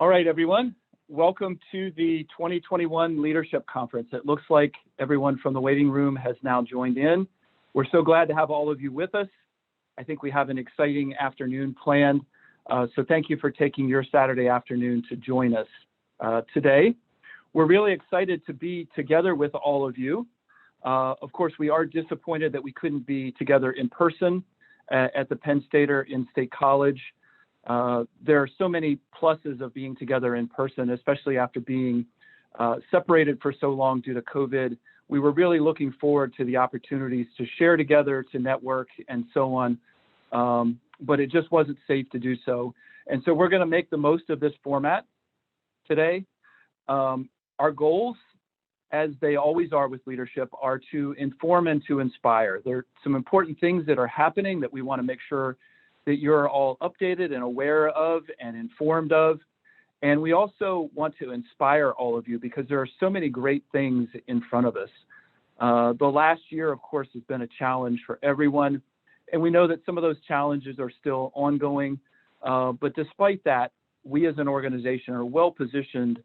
All right, everyone. Welcome to the 2021 Leadership Conference. It looks like everyone from the waiting room has now joined in. We're so glad to have all of you with us. I think we have an exciting afternoon planned. So thank you for taking your Saturday afternoon to join us today. We're really excited to be together with all of you. Of course, we are disappointed that we couldn't be together in person at the Penn State or in-state college. There are so many pluses of being together in person, especially after being separated for so long due to COVID. We were really looking forward to the opportunities to share together, to network, and so on, but it just wasn't safe to do so. And so we're going to make the most of this format today. Our goals, as they always are with leadership, are to inform and to inspire. There are some important things that are happening that we want to make sure that you're all updated and aware of and informed of. And we also want to inspire all of you because there are so many great things in front of us. The last year, of course, has been a challenge for everyone. And we know that some of those challenges are still ongoing. But despite that, we as an organization are well positioned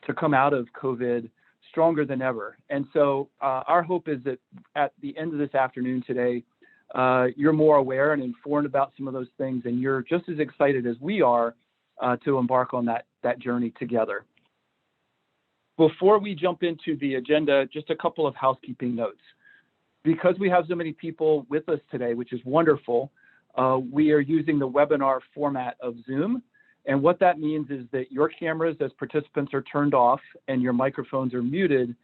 to come out of COVID stronger than ever. And so our hope is that at the end of this afternoon today, you're more aware and informed about some of those things, and you're just as excited as we are to embark on that journey together. Before we jump into the agenda, just a couple of housekeeping notes. Because we have so many people with us today, which is wonderful, we are using the webinar format of Zoom. And what that means is that your cameras as participants are turned off and your microphones are muted,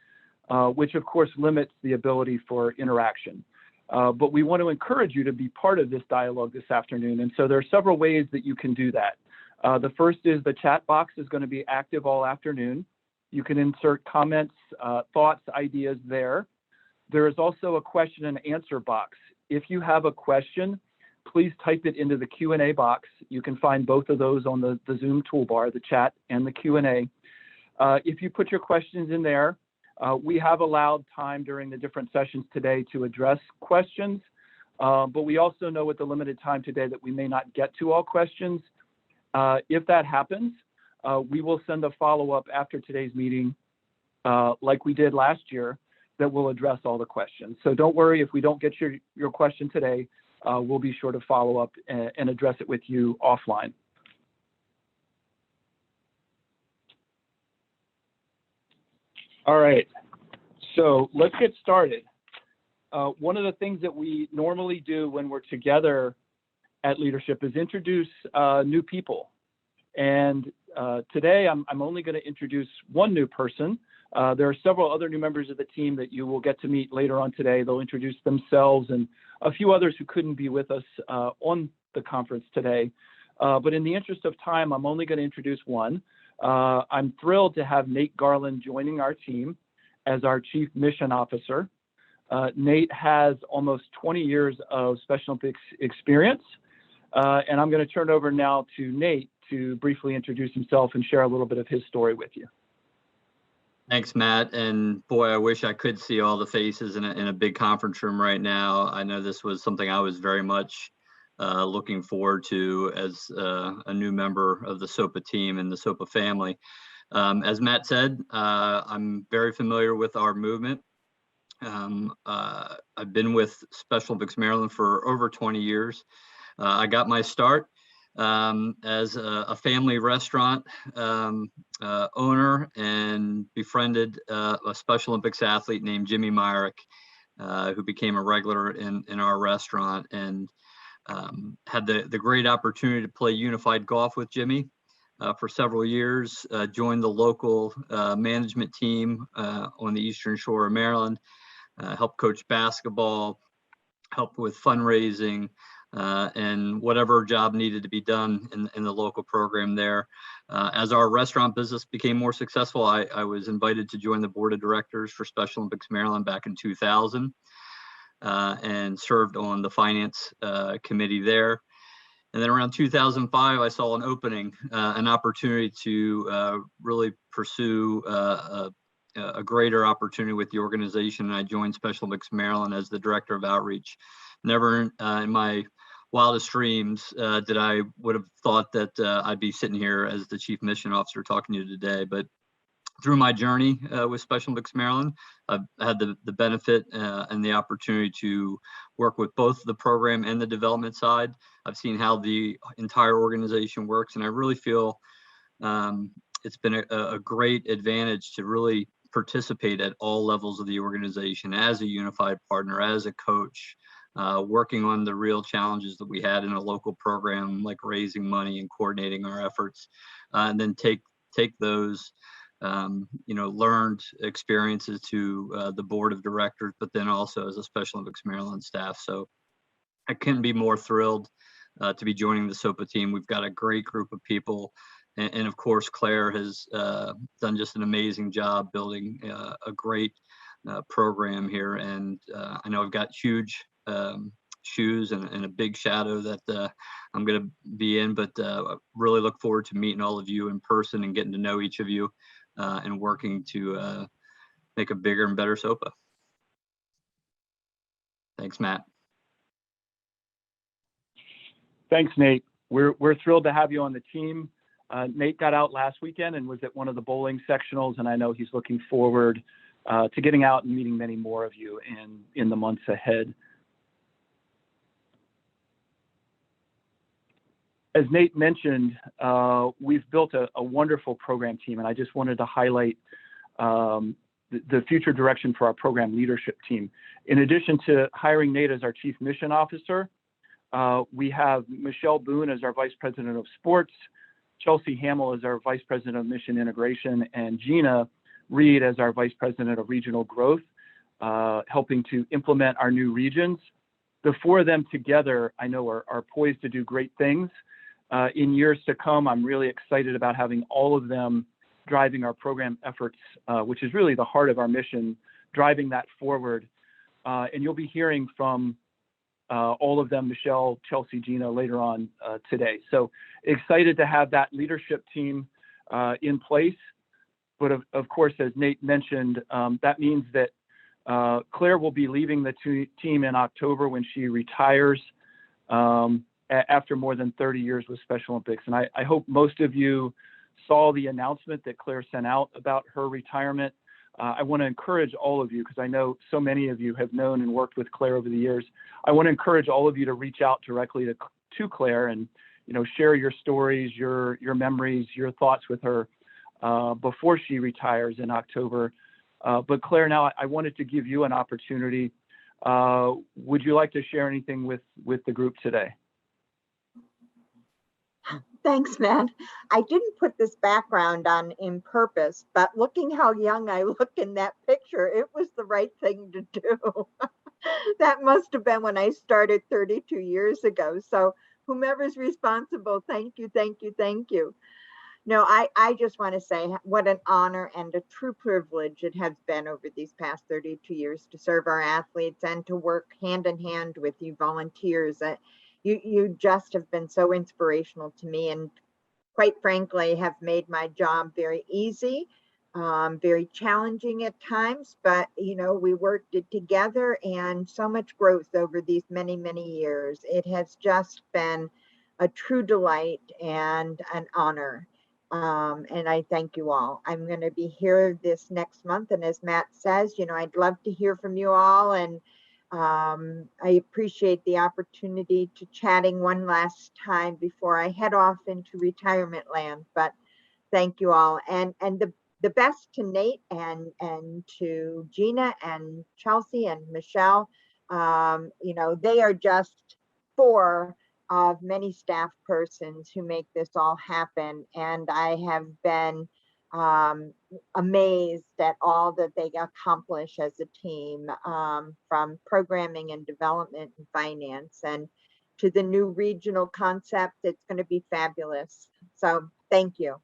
which of course limits the ability for interaction. But we want to encourage you to be part of this dialogue this afternoon. And so there are several ways that you can do that. The first is the chat box is going to be active all afternoon. You can insert comments, thoughts, ideas there. There is also a question and answer box. If you have a question, please type it into the Q&A box. You can find both of those on the Zoom toolbar, the chat and the Q&A. If you put your questions in there, we have allowed time during the different sessions today to address questions, but we also know with the limited time today that we may not get to all questions. If that happens, we will send a follow-up after today's meeting, like we did last year, that will address all the questions. So don't worry if we don't get your question today. We'll be sure to follow up and address it with you offline. All right, so let's get started. One of the things that we normally do when we're together at leadership is introduce new people. And today I'm only going to introduce one new person. There are several other new members of the team that you will get to meet later on today. They'll introduce themselves and a few others who couldn't be with us on the conference today. But in the interest of time, I'm only going to introduce one. I'm thrilled to have Nate Garland joining our team as our Chief Mission Officer. Nate has almost 20 years of Special Olympics experience. And I'm going to turn it over now to Nate to briefly introduce himself and share a little bit of his story with you. Thanks, Matt. And boy, I wish I could see all the faces in a big conference room right now. I know this was something I was very much looking forward to as a new member of the SOPA team and the SOPA family. As Matt said, I'm very familiar with our movement. I've been with Special Olympics Maryland for over 20 years. I got my start as a family restaurant owner and befriended a Special Olympics athlete named Jimmy Myrick, who became a regular in our restaurant, and had the great opportunity to play unified golf with Jimmy for several years, joined the local management team on the Eastern Shore of Maryland, helped coach basketball, helped with fundraising, and whatever job needed to be done in the local program there. As our restaurant business became more successful, I was invited to join the board of directors for Special Olympics Maryland back in 2000 and served on the finance committee there. And then around 2005, I saw an opening, an opportunity to really pursue a greater opportunity with the organization. And I joined Special Olympics Maryland as the director of outreach. Never in my wildest dreams that I would have thought that I'd be sitting here as the Chief Mission Officer talking to you today. But through my journey with Special Olympics Maryland, I've had the benefit and the opportunity to work with both the program and the development side. I've seen how the entire organization works, and I really feel it's been a great advantage to really participate at all levels of the organization as a unified partner, as a coach, working on the real challenges that we had in a local program, like raising money and coordinating our efforts, and then take those learned experiences to the board of directors, but then also as a Special Olympics Maryland staff. So I couldn't be more thrilled to be joining the SOPA team. We've got a great group of people. And of course, Claire has done just an amazing job building a great program here. And I know I've got huge shoes and a big shadow that I'm going to be in, but I really look forward to meeting all of you in person and getting to know each of you and working to make a bigger and better SOPA. Thanks, Matt. Thanks, Nate. We're thrilled to have you on the team. Nate got out last weekend and was at one of the bowling sectionals, and I know he's looking forward to getting out and meeting many more of you in the months ahead. As Nate mentioned, we've built a wonderful program team, and I just wanted to highlight the future direction for our program leadership team. In addition to hiring Nate as our Chief Mission Officer, we have Michelle Boone as our Vice President of Sports, Chelsea Hamill as our Vice President of Mission Integration, and Gina Reed as our Vice President of Regional Growth, helping to implement our new regions. The four of them together, I know, are poised to do great things. In years to come, I'm really excited about having all of them driving our program efforts, which is really the heart of our mission, driving that forward. And you'll be hearing from all of them, Michelle, Chelsea, Gina, later on today. So excited to have that leadership team in place. But of course, as Nate mentioned, that means that Claire will be leaving the team in October when she retires after more than 30 years with Special Olympics. And I hope most of you saw the announcement that Claire sent out about her retirement. I want to encourage all of you, because I know so many of you have known and worked with Claire over the years. I want to encourage all of you to reach out directly to Claire and share your stories, your memories, your thoughts with her before she retires in October. But Claire, now I wanted to give you an opportunity. Would you like to share anything with the group today? Thanks, Matt. I didn't put this background on in purpose, but looking how young I look in that picture, it was the right thing to do. That must have been when I started 32 years ago. So whomever's responsible, thank you, thank you, thank you. No, I just want to say what an honor and a true privilege it has been over these past 32 years to serve our athletes and to work hand in hand with you volunteers. You just have been so inspirational to me, and quite frankly have made my job very easy, very challenging at times, but we worked it together, and so much growth over these many, many years. It has just been a true delight and an honor. And I thank you all. I'm going to be here this next month, and as Matt says, I'd love to hear from you all, and I appreciate the opportunity to chatting one last time before I head off into retirement land. But thank you all, and the best to Nate and to Gina and Chelsea and Michelle. They are just four of many staff persons who make this all happen, and I have been amazed at all that they accomplish as a team, from programming and development and finance, and to the new regional concept. It's going to be fabulous. So thank you.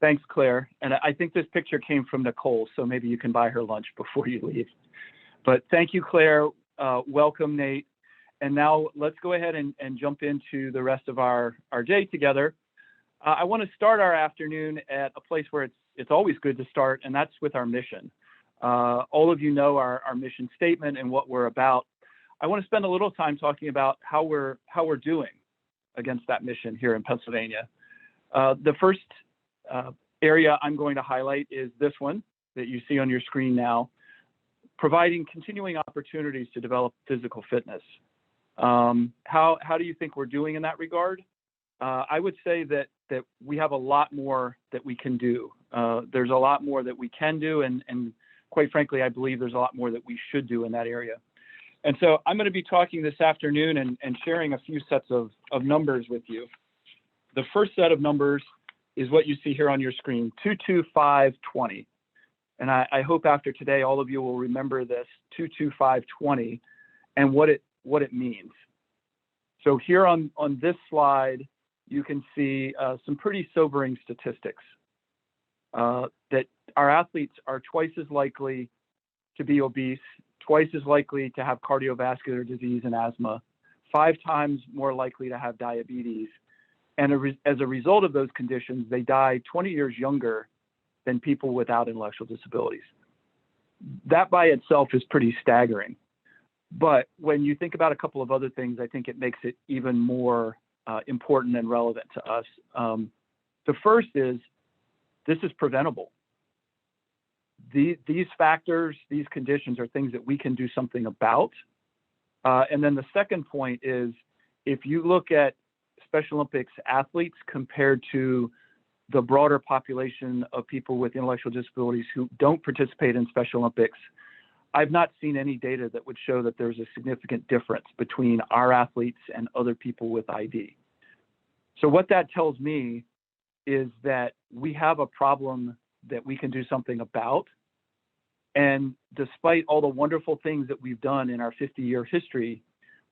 Thanks, Claire. And I think this picture came from Nicole, so maybe you can buy her lunch before you leave. But thank you, Claire. Welcome, Nate. And now let's go ahead and jump into the rest of our day together. I want to start our afternoon at a place where it's always good to start, and that's with our mission. All of you know our mission statement and what we're about. I want to spend a little time talking about how we're doing against that mission here in Pennsylvania. The first area I'm going to highlight is this one that you see on your screen now, providing continuing opportunities to develop physical fitness. How do you think we're doing in that regard? I would say that we have a lot more that we can do. There's a lot more that we can do, and quite frankly, I believe there's a lot more that we should do in that area. And so I'm going to be talking this afternoon and sharing a few sets of numbers with you. The first set of numbers is what you see here on your screen, 22520. And I hope after today, all of you will remember this 22520 and what it means. So here on this slide, you can see some pretty sobering statistics that our athletes are twice as likely to be obese, twice as likely to have cardiovascular disease and asthma, 5 times more likely to have diabetes. And as a result of those conditions, they die 20 years younger than people without intellectual disabilities. That by itself is pretty staggering. But when you think about a couple of other things, I think it makes it even more important and relevant to us. The first is, this is preventable. These factors, these conditions are things that we can do something about. And then the second point is, if you look at Special Olympics athletes compared to the broader population of people with intellectual disabilities who don't participate in Special Olympics, I've not seen any data that would show that there's a significant difference between our athletes and other people with ID. So what that tells me is that we have a problem that we can do something about. And despite all the wonderful things that we've done in our 50-year history,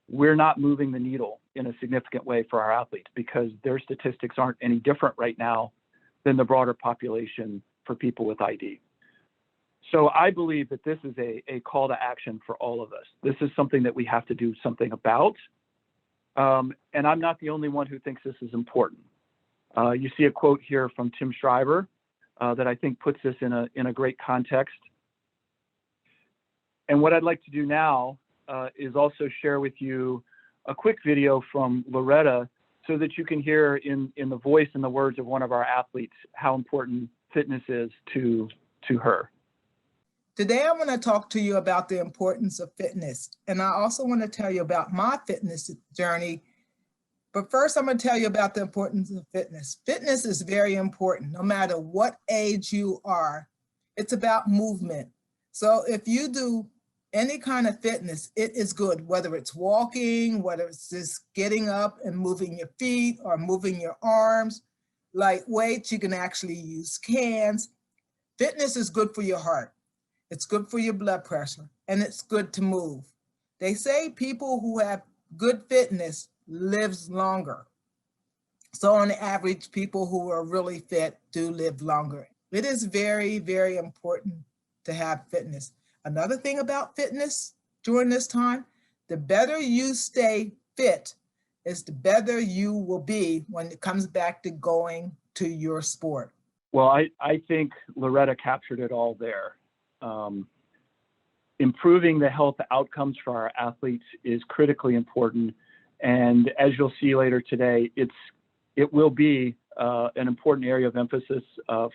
we're not moving the needle in a significant way for our athletes because their statistics aren't any different right now than the broader population for people with ID. So I believe that this is a call to action for all of us. This is something that we have to do something about. And I'm not the only one who thinks this is important. You see a quote here from Tim Shriver that I think puts this in a great context. And what I'd like to do now is also share with you a quick video from Loretta so that you can hear in the voice and the words of one of our athletes how important fitness is to her. Today, I want to talk to you about the importance of fitness. And I also want to tell you about my fitness journey. But first, I'm going to tell you about the importance of fitness. Fitness is very important, no matter what age you are. It's about movement. So if you do any kind of fitness, it is good, whether it's walking, whether it's just getting up and moving your feet or moving your arms. Like weights, you can actually use cans. Fitness is good for your heart. It's good for your blood pressure, and it's good to move. They say people who have good fitness lives longer. So on average, people who are really fit do live longer. It is very, very important to have fitness. Another thing about fitness during this time, the better you stay fit is the better you will be when it comes back to going to your sport. Well, I think Loretta captured it all there. Improving the health outcomes for our athletes is critically important. And as you'll see later today, it will be an important area of emphasis,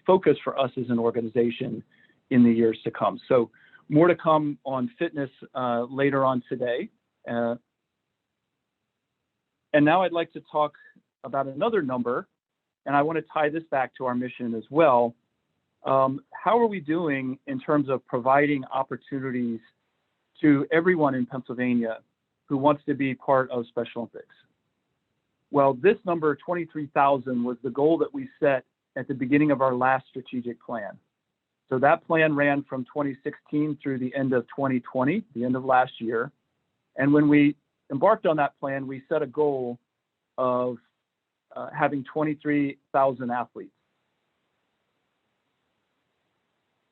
focus for us as an organization in the years to come. So more to come on fitness later on today. And now I'd like to talk about another number, and I want to tie this back to our mission as well. How are we doing in terms of providing opportunities to everyone in Pennsylvania who wants to be part of Special Olympics? Well, this number, 23,000, was the goal that we set at the beginning of our last strategic plan. So that plan ran from 2016 through the end of 2020, the end of last year. And when we embarked on that plan, we set a goal of having 23,000 athletes.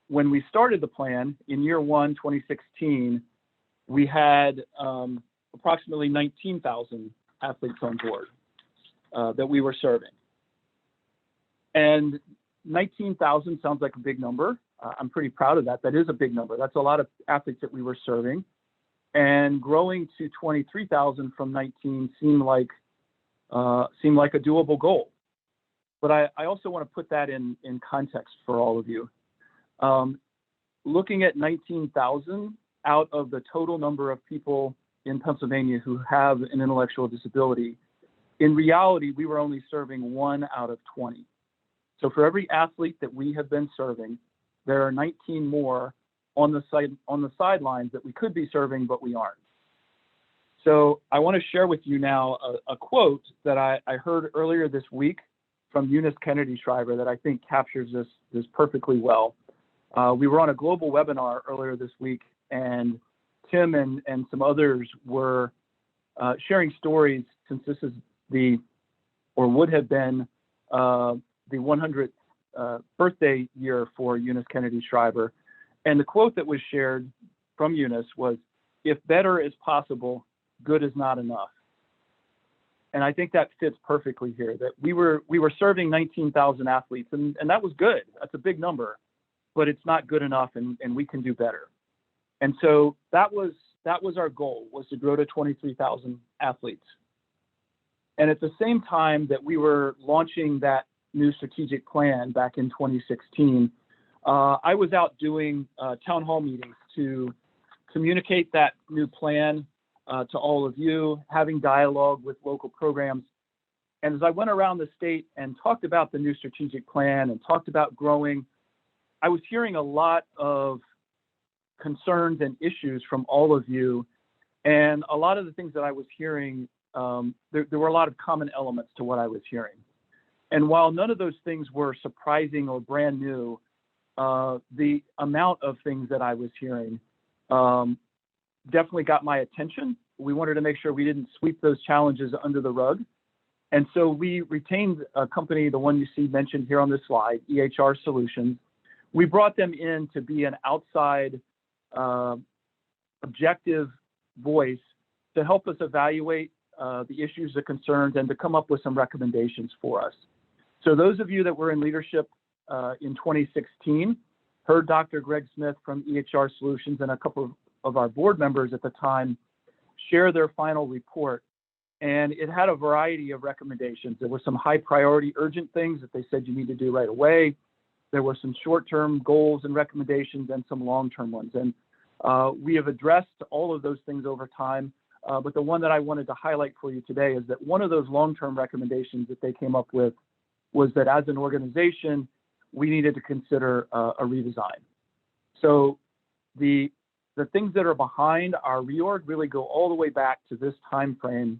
When we started the plan in year one, 2016, we had approximately 19,000 athletes on board that we were serving. And 19,000 sounds like a big number. I'm pretty proud of that. That is a big number. That's a lot of athletes that we were serving. And growing to 23,000 from 19 seemed like a doable goal. But I also want to put that in context for all of you. Looking at 19,000 out of the total number of people in Pennsylvania who have an intellectual disability, in reality, we were only serving 1 out of 20. So for every athlete that we have been serving, there are 19 more on the sidelines that we could be serving, but we aren't. So I want to share with you now a quote that I heard earlier this week from Eunice Kennedy Shriver that I think captures this perfectly well. We were on a global webinar earlier this week, and Tim and some others were sharing stories, since this is would have been the 100th birthday year for Eunice Kennedy Shriver. And the quote that was shared from Eunice was, "If better is possible, good is not enough." And I think that fits perfectly here, that we were serving 19,000 athletes, and that was good. That's a big number, but it's not good enough, and we can do better. And so that was our goal, was to grow to 23,000 athletes. And at the same time that we were launching that new strategic plan back in 2016, I was out doing town hall meetings to communicate that new plan to all of you, having dialogue with local programs. And as I went around the state and talked about the new strategic plan and talked about growing, I was hearing a lot of concerns and issues from all of you. And a lot of the things that I was hearing, there were a lot of common elements to what I was hearing. And while none of those things were surprising or brand new, the amount of things that I was hearing definitely got my attention. We wanted to make sure we didn't sweep those challenges under the rug. And so we retained a company, the one you see mentioned here on this slide, EHR Solutions. We brought them in to be an outside objective voice to help us evaluate the issues, the concerns, and to come up with some recommendations for us. So those of you that were in leadership in 2016 heard Dr. Greg Smith from EHR Solutions and a couple of our board members at the time share their final report. And it had a variety of recommendations. There were some high priority urgent things that they said you need to do right away. There were some short-term goals and recommendations and some long-term ones. And we have addressed all of those things over time. But the one that I wanted to highlight for you today is that one of those long-term recommendations that they came up with was that as an organization, we needed to consider a redesign. So the things that are behind our reorg really go all the way back to this time frame.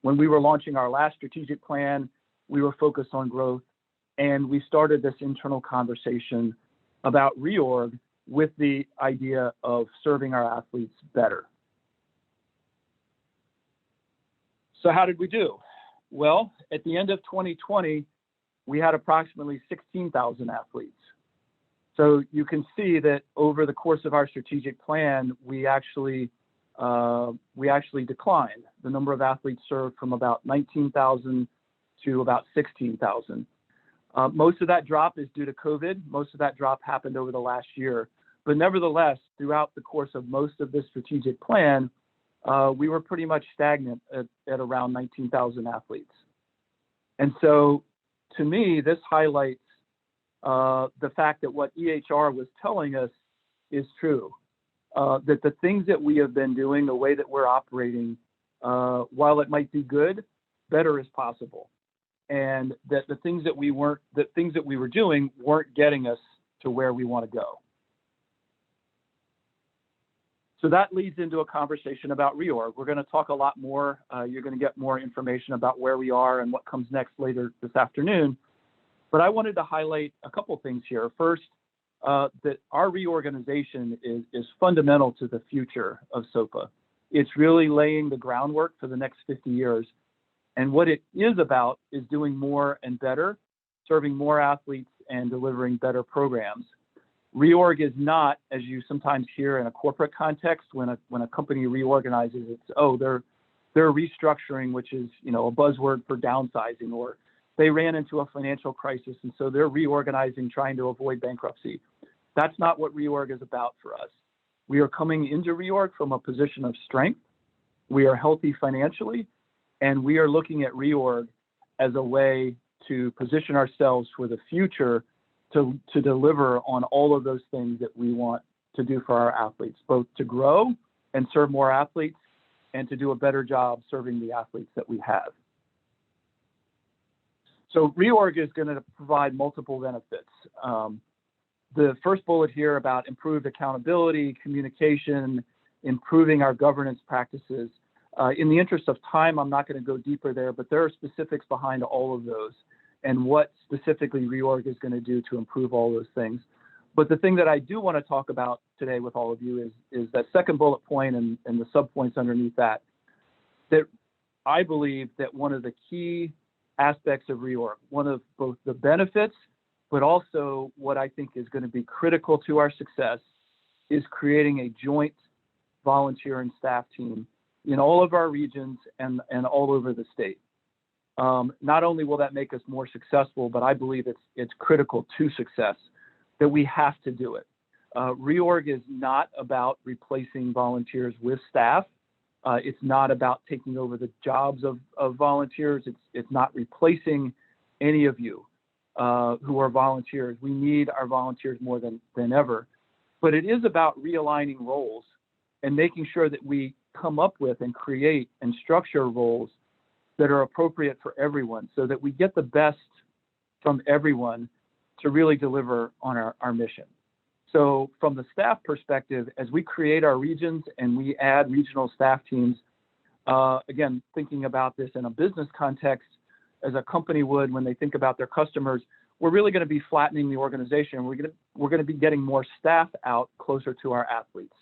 When we were launching our last strategic plan, we were focused on growth, and we started this internal conversation about reorg with the idea of serving our athletes better. So how did we do? Well, at the end of 2020, we had approximately 16,000 athletes. So you can see that over the course of our strategic plan, we actually declined. The number of athletes served from about 19,000 to about 16,000. Most of that drop is due to COVID. Most of that drop happened over the last year. But nevertheless, throughout the course of most of this strategic plan, we were pretty much stagnant at around 19,000 athletes. And so to me, this highlights the fact that what EHR was telling us is true. That the things that we have been doing, the way that we're operating, while it might be good, better is possible. And that the things that we were doing weren't getting us to where we want to go. So that leads into a conversation about reorg. We're going to talk a lot more. You're going to get more information about where we are and what comes next later this afternoon. But I wanted to highlight a couple things here. First, that our reorganization is fundamental to the future of SOPA. It's really laying the groundwork for the next 50 years. And what it is about is doing more and better, serving more athletes and delivering better programs. Reorg is not, as you sometimes hear in a corporate context, when a company reorganizes, it's, they're restructuring, which is, a buzzword for downsizing, or they ran into a financial crisis and so they're reorganizing, trying to avoid bankruptcy. That's not what reorg is about for us. We are coming into reorg from a position of strength. We are healthy financially, and we are looking at reorg as a way to position ourselves for the future to deliver on all of those things that we want to do for our athletes, both to grow and serve more athletes and to do a better job serving the athletes that we have. So reorg is going to provide multiple benefits. The first bullet here about improved accountability, communication, improving our governance practices. In the interest of time, I'm not going to go deeper there, but there are specifics behind all of those and what specifically reorg is going to do to improve all those things. But the thing that I do want to talk about today with all of you is that second bullet point and the subpoints underneath that I believe that one of the key aspects of reorg, one of both the benefits, but also what I think is going to be critical to our success, is creating a joint volunteer and staff team in all of our regions and all over the state. Not only will that make us more successful, but I believe it's critical to success that we have to do it. Reorg is not about replacing volunteers with staff. It's not about taking over the jobs of volunteers. It's not replacing any of you who are volunteers. We need our volunteers more than ever. But it is about realigning roles and making sure that we come up with and create and structure roles that are appropriate for everyone so that we get the best from everyone to really deliver on our mission. So from the staff perspective, as we create our regions and we add regional staff teams, again, thinking about this in a business context, as a company would when they think about their customers, we're really going to be flattening the organization. We're going to be getting more staff out closer to our athletes.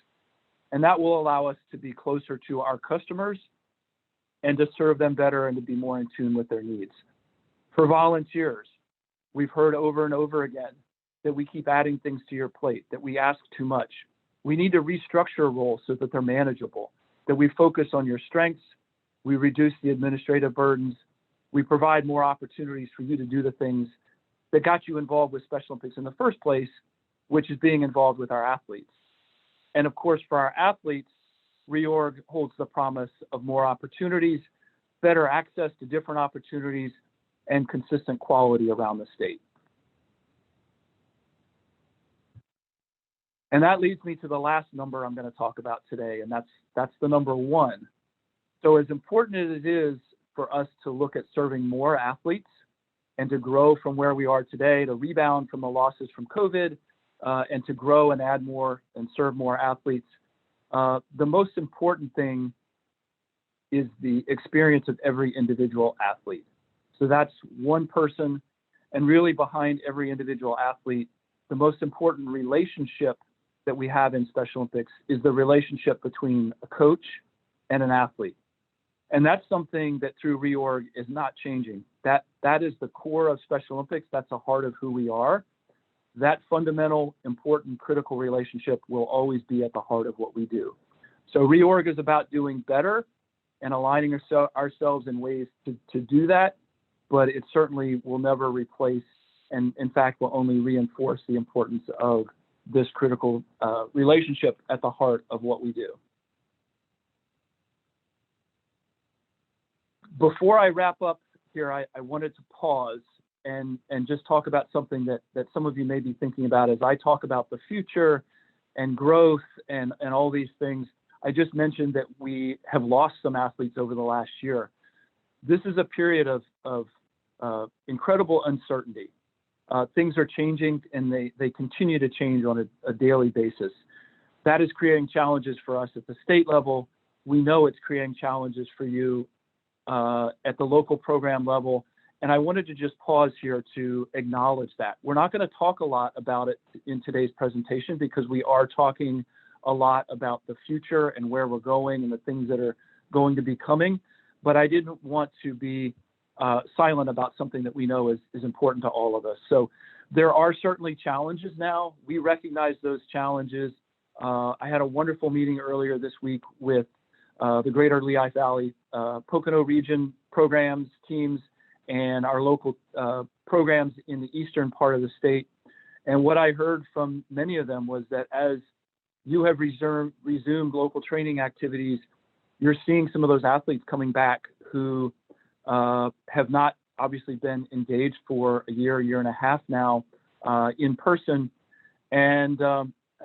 And that will allow us to be closer to our customers and to serve them better and to be more in tune with their needs. For volunteers, we've heard over and over again that we keep adding things to your plate, that we ask too much. We need to restructure roles so that they're manageable, that we focus on your strengths, we reduce the administrative burdens, we provide more opportunities for you to do the things that got you involved with Special Olympics in the first place, which is being involved with our athletes. And of course, for our athletes, reorg holds the promise of more opportunities, better access to different opportunities, and consistent quality around the state. And that leads me to the last number I'm going to talk about today, and that's the number 1. So as important as it is for us to look at serving more athletes and to grow from where we are today, to rebound from the losses from COVID, and to grow and add more and serve more athletes, the most important thing is the experience of every individual athlete. So that's one person, and really behind every individual athlete, the most important relationship that we have in Special Olympics is the relationship between a coach and an athlete. And that's something that through reorg is not changing. That is the core of Special Olympics. That's the heart of who we are. That fundamental, important, critical relationship will always be at the heart of what we do. So reorg is about doing better and aligning ourselves in ways to do that, but it certainly will never replace, and in fact will only reinforce the importance of this critical relationship at the heart of what we do. Before I wrap up here, I wanted to pause and just talk about something that some of you may be thinking about as I talk about the future and growth and all these things. I just mentioned that we have lost some athletes over the last year. This is a period of incredible uncertainty. Things are changing and they continue to change on a daily basis. That is creating challenges for us at the state level. We know it's creating challenges for you at the local program level. And I wanted to just pause here to acknowledge that. We're not going to talk a lot about it in today's presentation because we are talking a lot about the future and where we're going and the things that are going to be coming. But I didn't want to be silent about something that we know is important to all of us. So there are certainly challenges now. We recognize those challenges. I had a wonderful meeting earlier this week with the Greater Lehigh Valley Pocono region programs, teams, and our local programs in the eastern part of the state. And what I heard from many of them was that as you have resumed local training activities, you're seeing some of those athletes coming back who have not obviously been engaged for a year and a half now in person. And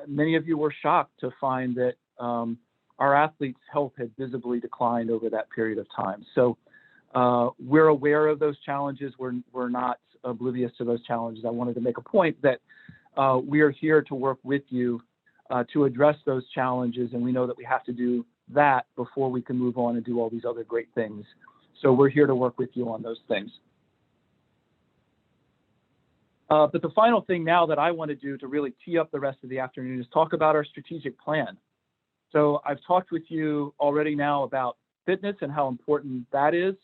many of you were shocked to find that our athletes' health had visibly declined over that period of time. So we're aware of those challenges. We're not oblivious to those challenges. I wanted to make a point that we are here to work with you to address those challenges, and we know that we have to do that before we can move on and do all these other great things. So we're here to work with you on those things. But the final thing now that I want to do to really tee up the rest of the afternoon is talk about our strategic plan. So I've talked with you already now about fitness and how important that is.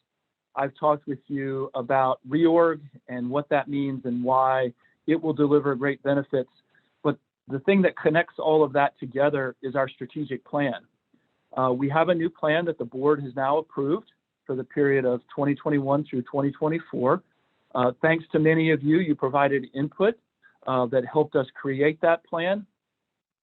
I've talked with you about reorg and what that means and why it will deliver great benefits. But the thing that connects all of that together is our strategic plan. We have a new plan that the board has now approved for the period of 2021 through 2024. Thanks to many of you, you provided input that helped us create that plan.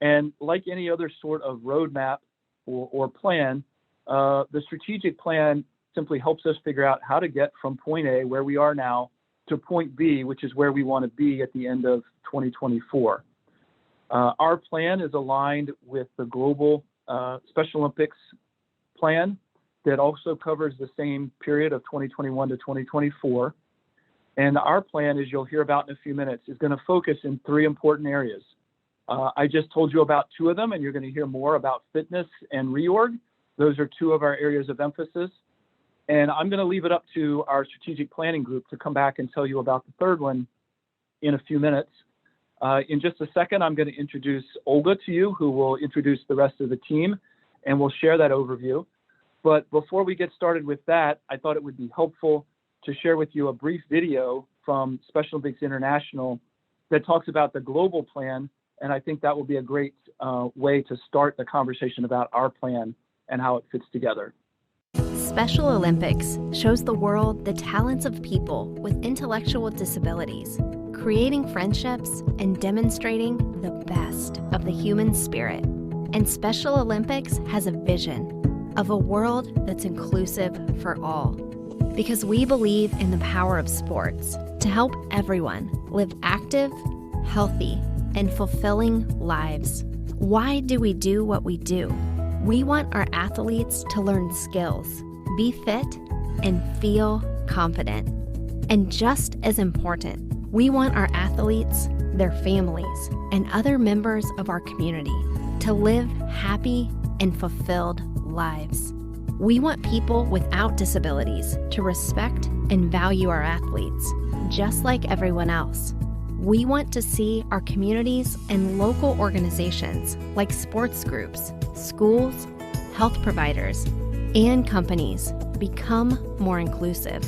And like any other sort of roadmap or plan, the strategic plan simply helps us figure out how to get from point A, where we are now, to point B, which is where we want to be at the end of 2024. Our plan is aligned with the global Special Olympics plan that also covers the same period of 2021 to 2024. And our plan, as you'll hear about in a few minutes, is going to focus in three important areas. I just told you about two of them, and you're going to hear more about fitness and reorg. Those are two of our areas of emphasis. And I'm going to leave it up to our strategic planning group to come back and tell you about the third one in a few minutes. In just a second, I'm going to introduce Olga to you, who will introduce the rest of the team, and we'll share that overview. But before we get started with that, I thought it would be helpful to share with you a brief video from Special Olympics International that talks about the global plan. And I think that will be a great way to start the conversation about our plan and how it fits together. Special Olympics shows the world the talents of people with intellectual disabilities, creating friendships and demonstrating the best of the human spirit. And Special Olympics has a vision of a world that's inclusive for all. Because we believe in the power of sports to help everyone live active, healthy, and fulfilling lives. Why do we do what we do? We want our athletes to learn skills, be fit, and feel confident. And just as important, we want our athletes, their families, and other members of our community to live happy and fulfilled lives. We want people without disabilities to respect and value our athletes, just like everyone else. We want to see our communities and local organizations like sports groups, schools, health providers, and companies become more inclusive.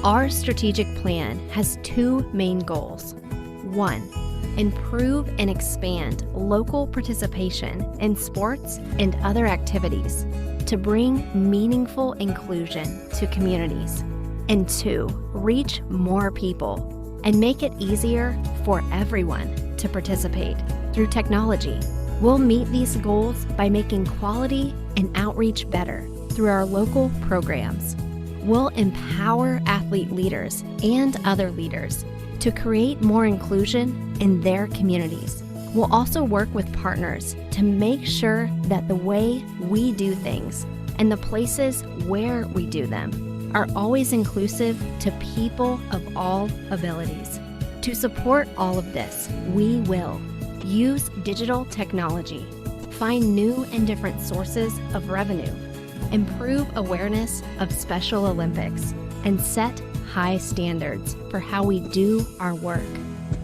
Our strategic plan has two main goals. 1, improve and expand local participation in sports and other activities to bring meaningful inclusion to communities. And 2, reach more people and make it easier for everyone to participate through technology. We'll meet these goals by making quality and outreach better through our local programs. We'll empower athlete leaders and other leaders to create more inclusion in their communities. We'll also work with partners to make sure that the way we do things and the places where we do them are always inclusive to people of all abilities. To support all of this, we will use digital technology, find new and different sources of revenue, improve awareness of Special Olympics, and set high standards for how we do our work.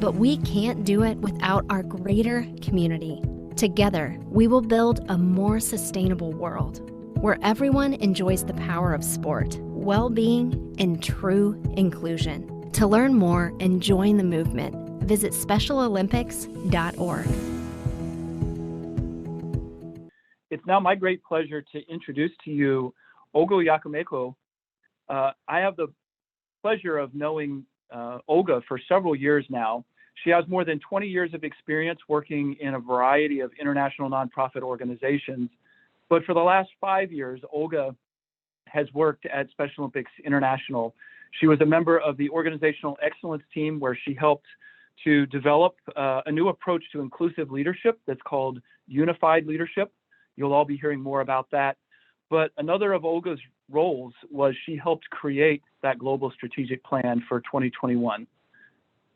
But we can't do it without our greater community. Together, we will build a more sustainable world where everyone enjoys the power of sport, well-being, and true inclusion. To learn more and join the movement, visit specialolympics.org. It's now my great pleasure to introduce to you Olga Yakimakho. I have the pleasure of knowing Olga for several years now. She has more than 20 years of experience working in a variety of international nonprofit organizations. But for the last 5 years, Olga has worked at Special Olympics International. She was a member of the organizational excellence team where she helped to develop a new approach to inclusive leadership that's called unified leadership. You'll all be hearing more about that. But another of Olga's roles was she helped create that global strategic plan for 2021.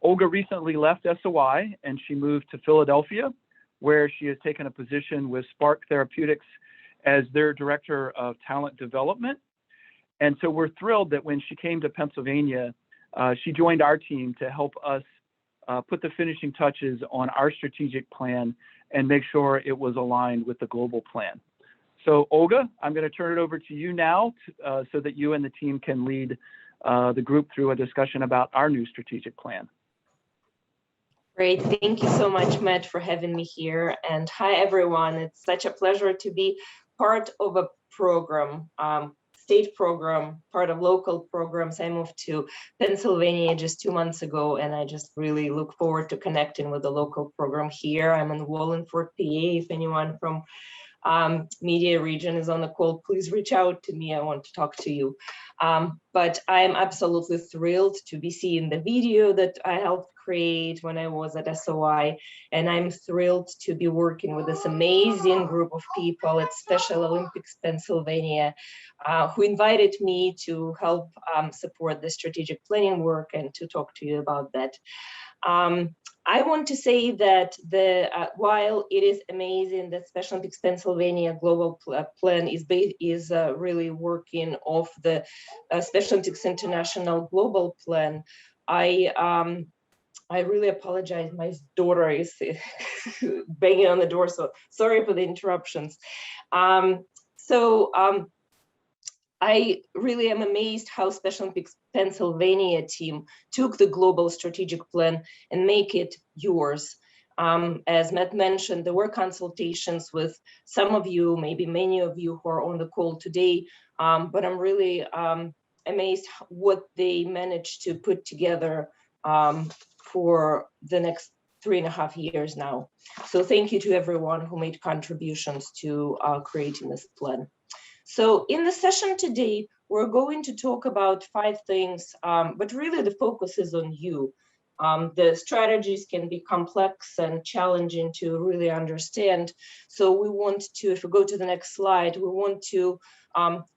Olga recently left SOI and she moved to Philadelphia, where she has taken a position with Spark Therapeutics as their Director of Talent Development. And so we're thrilled that when she came to Pennsylvania, she joined our team to help us put the finishing touches on our strategic plan and make sure it was aligned with the global plan. So Olga, I'm going to turn it over to you now so that you and the team can lead the group through a discussion about our new strategic plan. Great. Thank you so much, Matt, for having me here. And hi, everyone. It's such a pleasure to be part of a program, state program, part of local programs. I moved to Pennsylvania just 2 months ago, and I just really look forward to connecting with the local program here. I'm in Wallingford, PA. If anyone from media region is on the call, please reach out to me. I want to talk to you. But I'm absolutely thrilled to be seeing the video that I helped create when I was at SOI. And I'm thrilled to be working with this amazing group of people at Special Olympics Pennsylvania who invited me to help support the strategic planning work and to talk to you about that. I want to say that while it is amazing that Special Olympics Pennsylvania global plan is really working off the Special Olympics International global plan, I really apologize. My daughter is banging on the door, so sorry for the interruptions. I really am amazed how Special Olympics Pennsylvania team took the global strategic plan and make it yours. As Matt mentioned, there were consultations with some of you, maybe many of you who are on the call today, but I'm really amazed what they managed to put together for the next 3.5 years now. So thank you to everyone who made contributions to creating this plan. So in the session today, we're going to talk about 5 things, but really the focus is on you. The strategies can be complex and challenging to really understand. So we want to, if we go to the next slide, we want to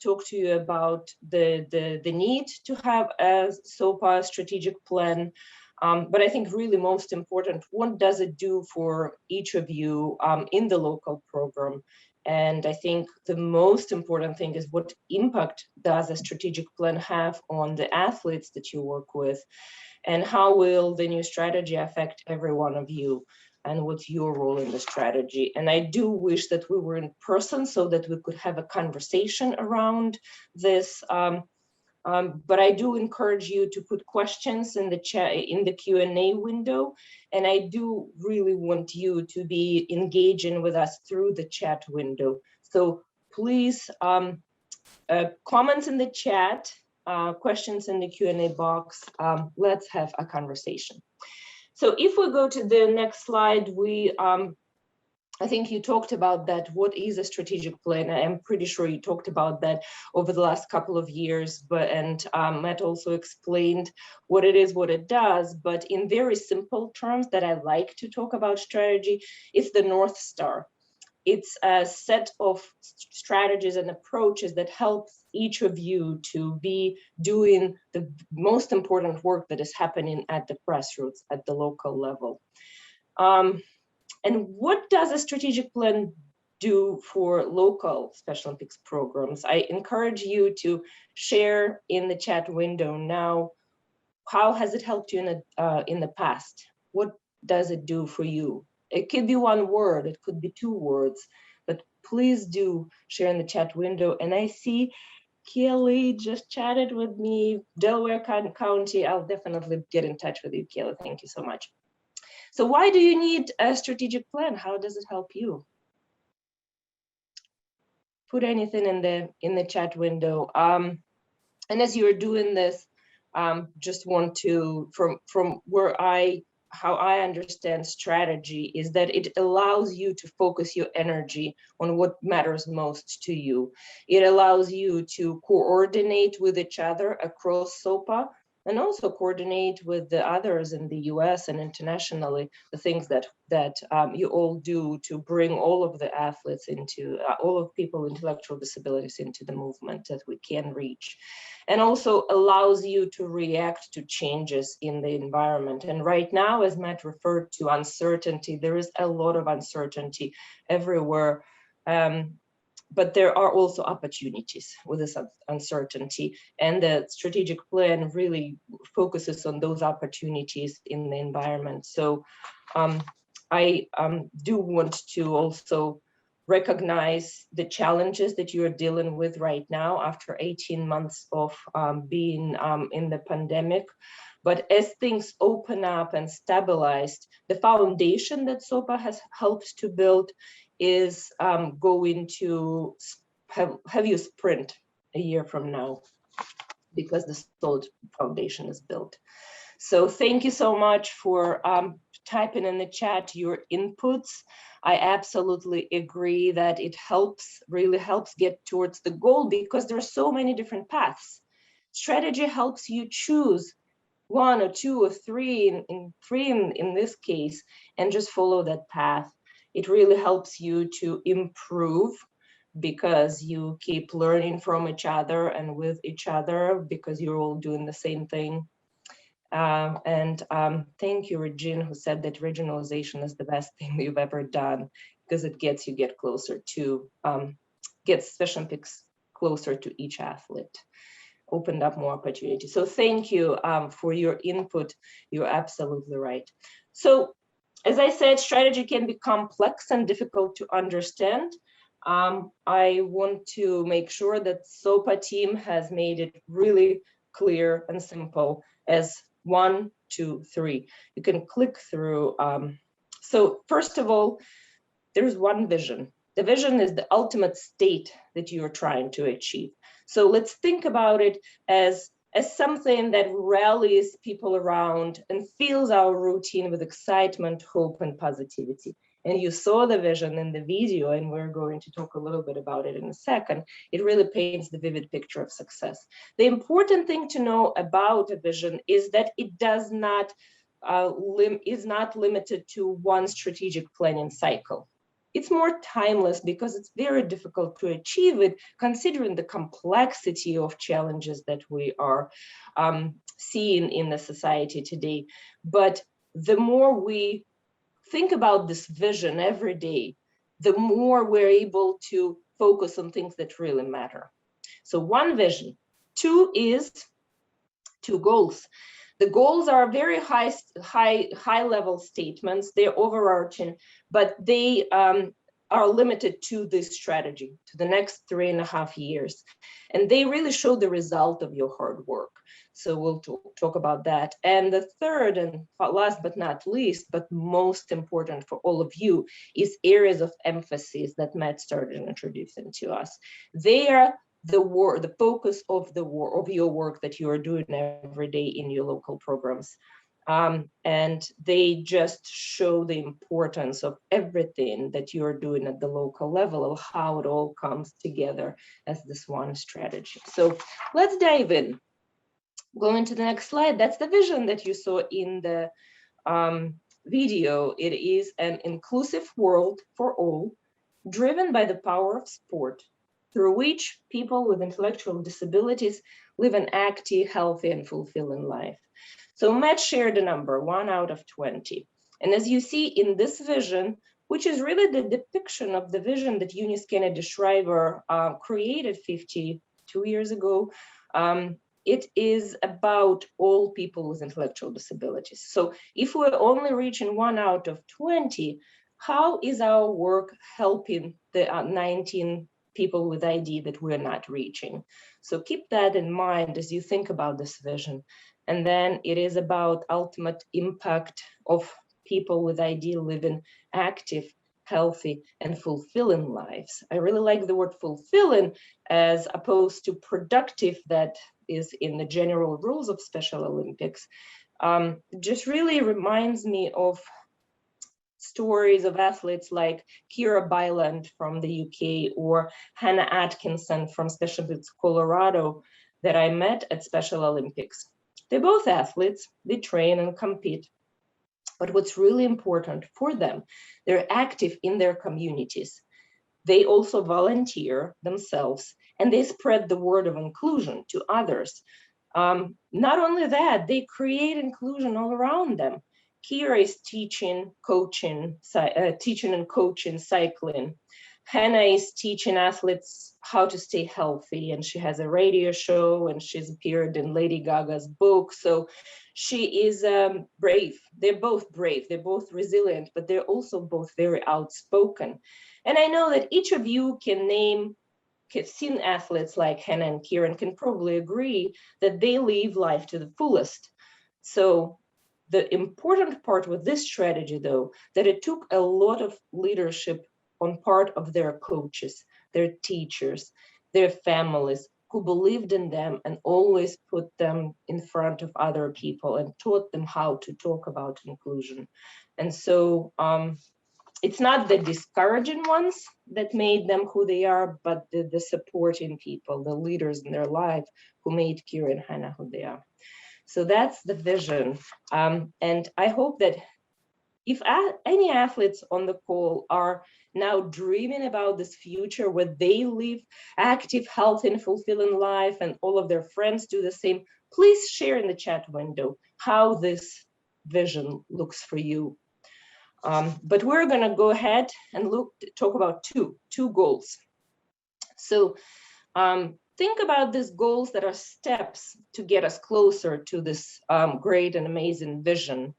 talk to you about the need to have a SOPA strategic plan. But I think really most important, what does it do for each of you in the local program? And I think the most important thing is what impact does a strategic plan have on the athletes that you work with? And how will the new strategy affect every one of you? And what's your role in the strategy? And I do wish that we were in person so that we could have a conversation around this. But I do encourage you to put questions in the chat, in the Q&A window. And I do really want you to be engaging with us through the chat window. So please, comments in the chat, questions in the Q&A box. Let's have a conversation. So if we go to the next slide, I think you talked about that. What is a strategic plan? I'm pretty sure you talked about that over the last couple of years, and Matt also explained what it is, what it does, but in very simple terms that I like to talk about strategy, it's the North Star. It's a set of strategies and approaches that help each of you to be doing the most important work that is happening at the grassroots, at the local level. And what does a strategic plan do for local Special Olympics programs? I encourage you to share in the chat window now, how has it helped you in the past? What does it do for you? It could be one word, it could be 2 words, but please do share in the chat window. And I see Kelly just chatted with me, Delaware County. I'll definitely get in touch with you, Kelly. Thank you so much. So why do you need a strategic plan? How does it help you? Put anything in the chat window. And as you're doing this, just want to, from where I how I understand strategy is that it allows you to focus your energy on what matters most to you. It allows you to coordinate with each other across SOPA, and also coordinate with the others in the US and internationally, the things that you all do to bring all of the athletes into, all of people with intellectual disabilities into the movement that we can reach. And also allows you to react to changes in the environment. And right now, as Matt referred to uncertainty, there is a lot of uncertainty everywhere. But there are also opportunities with this uncertainty, and the strategic plan really focuses on those opportunities in the environment. So I do want to also recognize the challenges that you are dealing with right now after 18 months of being in the pandemic. But as things open up and stabilized, the foundation that SOPA has helped to build is going to have you sprint a year from now, because the solid foundation is built. So thank you so much for typing in the chat your inputs. I absolutely agree that it helps, really helps get towards the goal, because there are so many different paths. Strategy helps you choose one or two or three, in this case, and just follow that path. It really helps you to improve, because you keep learning from each other and with each other, because you're all doing the same thing. Thank you, Regine, who said that regionalization is the best thing you've ever done, because it gets closer to, gets Special Olympics closer to each athlete, opened up more opportunities. So thank you for your input. You're absolutely right. So as I said, strategy can be complex and difficult to understand. I want to make sure that SOPA team has made it really clear and simple as 1, 2, 3. You can click through. So first of all, there's one vision. The vision is the ultimate state that you are trying to achieve. So let's think about it as something that rallies people around and fills our routine with excitement, hope, and positivity. And you saw the vision in the video, and we're going to talk a little bit about it in a second. It really paints the vivid picture of success. The important thing to know about a vision is that it does not is not limited to one strategic planning cycle. It's more timeless because it's very difficult to achieve it, considering the complexity of challenges that we are seeing in the society today. But the more we think about this vision every day, the more we're able to focus on things that really matter. So 1 vision. 2 is 2 goals. The goals are very high level statements. They're overarching, but they are limited to this strategy, to the next 3.5 years. And they really show the result of your hard work. So we'll talk about that. And the third, and last but not least, but most important for all of you, is areas of emphasis that Matt started introducing to us. They are the focus of your work that you are doing every day in your local programs. And they just show the importance of everything that you're doing at the local level, of how it all comes together as this one strategy. So let's dive in. Going to the next slide, that's the vision that you saw in the video. It is an inclusive world for all, driven by the power of sport, through which people with intellectual disabilities live an active, healthy, and fulfilling life. So Matt shared a number, 1 out of 20. And as you see in this vision, which is really the depiction of the vision that Eunice Kennedy Shriver created 52 years ago, it is about all people with intellectual disabilities. So if we're only reaching 1 out of 20, how is our work helping the 19 people with ID that we're not reaching? So keep that in mind as you think about this vision. And then it is about ultimate impact of people with ID living active, healthy, and fulfilling lives. I really like the word fulfilling as opposed to productive, that is in the general rules of Special Olympics. just really reminds me of stories of athletes like Kira Byland from the UK or Hannah Atkinson from Special Olympics Colorado that I met at Special Olympics. They're both athletes, they train and compete. But what's really important for them, they're active in their communities. They also volunteer themselves and they spread the word of inclusion to others. Not only that, they create inclusion all around them. Kira is teaching and coaching cycling. Hannah is teaching athletes how to stay healthy, and she has a radio show and she's appeared in Lady Gaga's book. So she is brave. They're both brave, they're both resilient, but they're also both very outspoken. And I know that each of you have seen athletes like Hannah and Kieran can probably agree that they live life to the fullest. So the important part with this strategy, though, that it took a lot of leadership on part of their coaches, their teachers, their families, who believed in them and always put them in front of other people and taught them how to talk about inclusion. And so it's not the discouraging ones that made them who they are, but the supporting people, the leaders in their life who made Kira and Hannah who they are. So that's the vision. And I hope that if any athletes on the call are now dreaming about this future where they live active, healthy, and fulfilling life, and all of their friends do the same, please share in the chat window how this vision looks for you. But we're going to go ahead and talk about two goals. So think about these goals that are steps to get us closer to this great and amazing vision.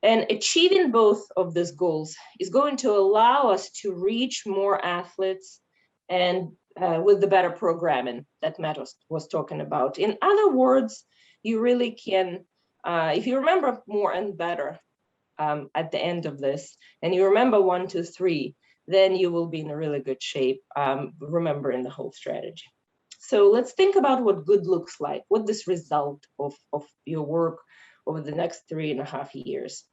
And achieving both of these goals is going to allow us to reach more athletes and with the better programming that Matt was talking about. In other words, you really can, if you remember more and better, at the end of this, and you remember 1, 2, 3, then you will be in a really good shape, remembering the whole strategy. So let's think about what good looks like, what this result of your work over the next 3.5 years.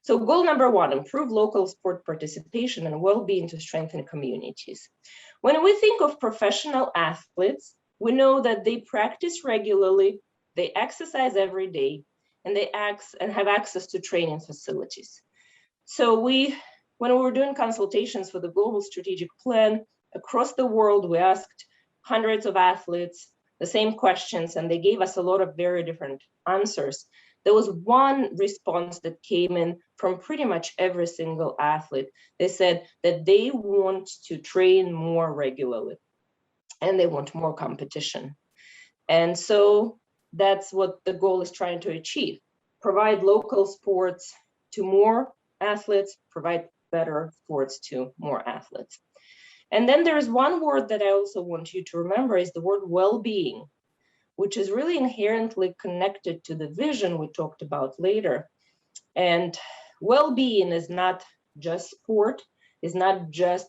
So goal number 1, improve local sport participation and well-being to strengthen communities. When we think of professional athletes, we know that they practice regularly, they exercise every day, and they have access to training facilities. So when we were doing consultations for the global strategic plan across the world, we asked hundreds of athletes the same questions, and they gave us a lot of very different answers. There was one response that came in from pretty much every single athlete. They said that they want to train more regularly and they want more competition. And so that's what the goal is trying to achieve. Provide local sports to more athletes, provide better sports to more athletes. And then there's one word that I also want you to remember is the word well-being, which is really inherently connected to the vision we talked about later. And well-being is not just sport, is not just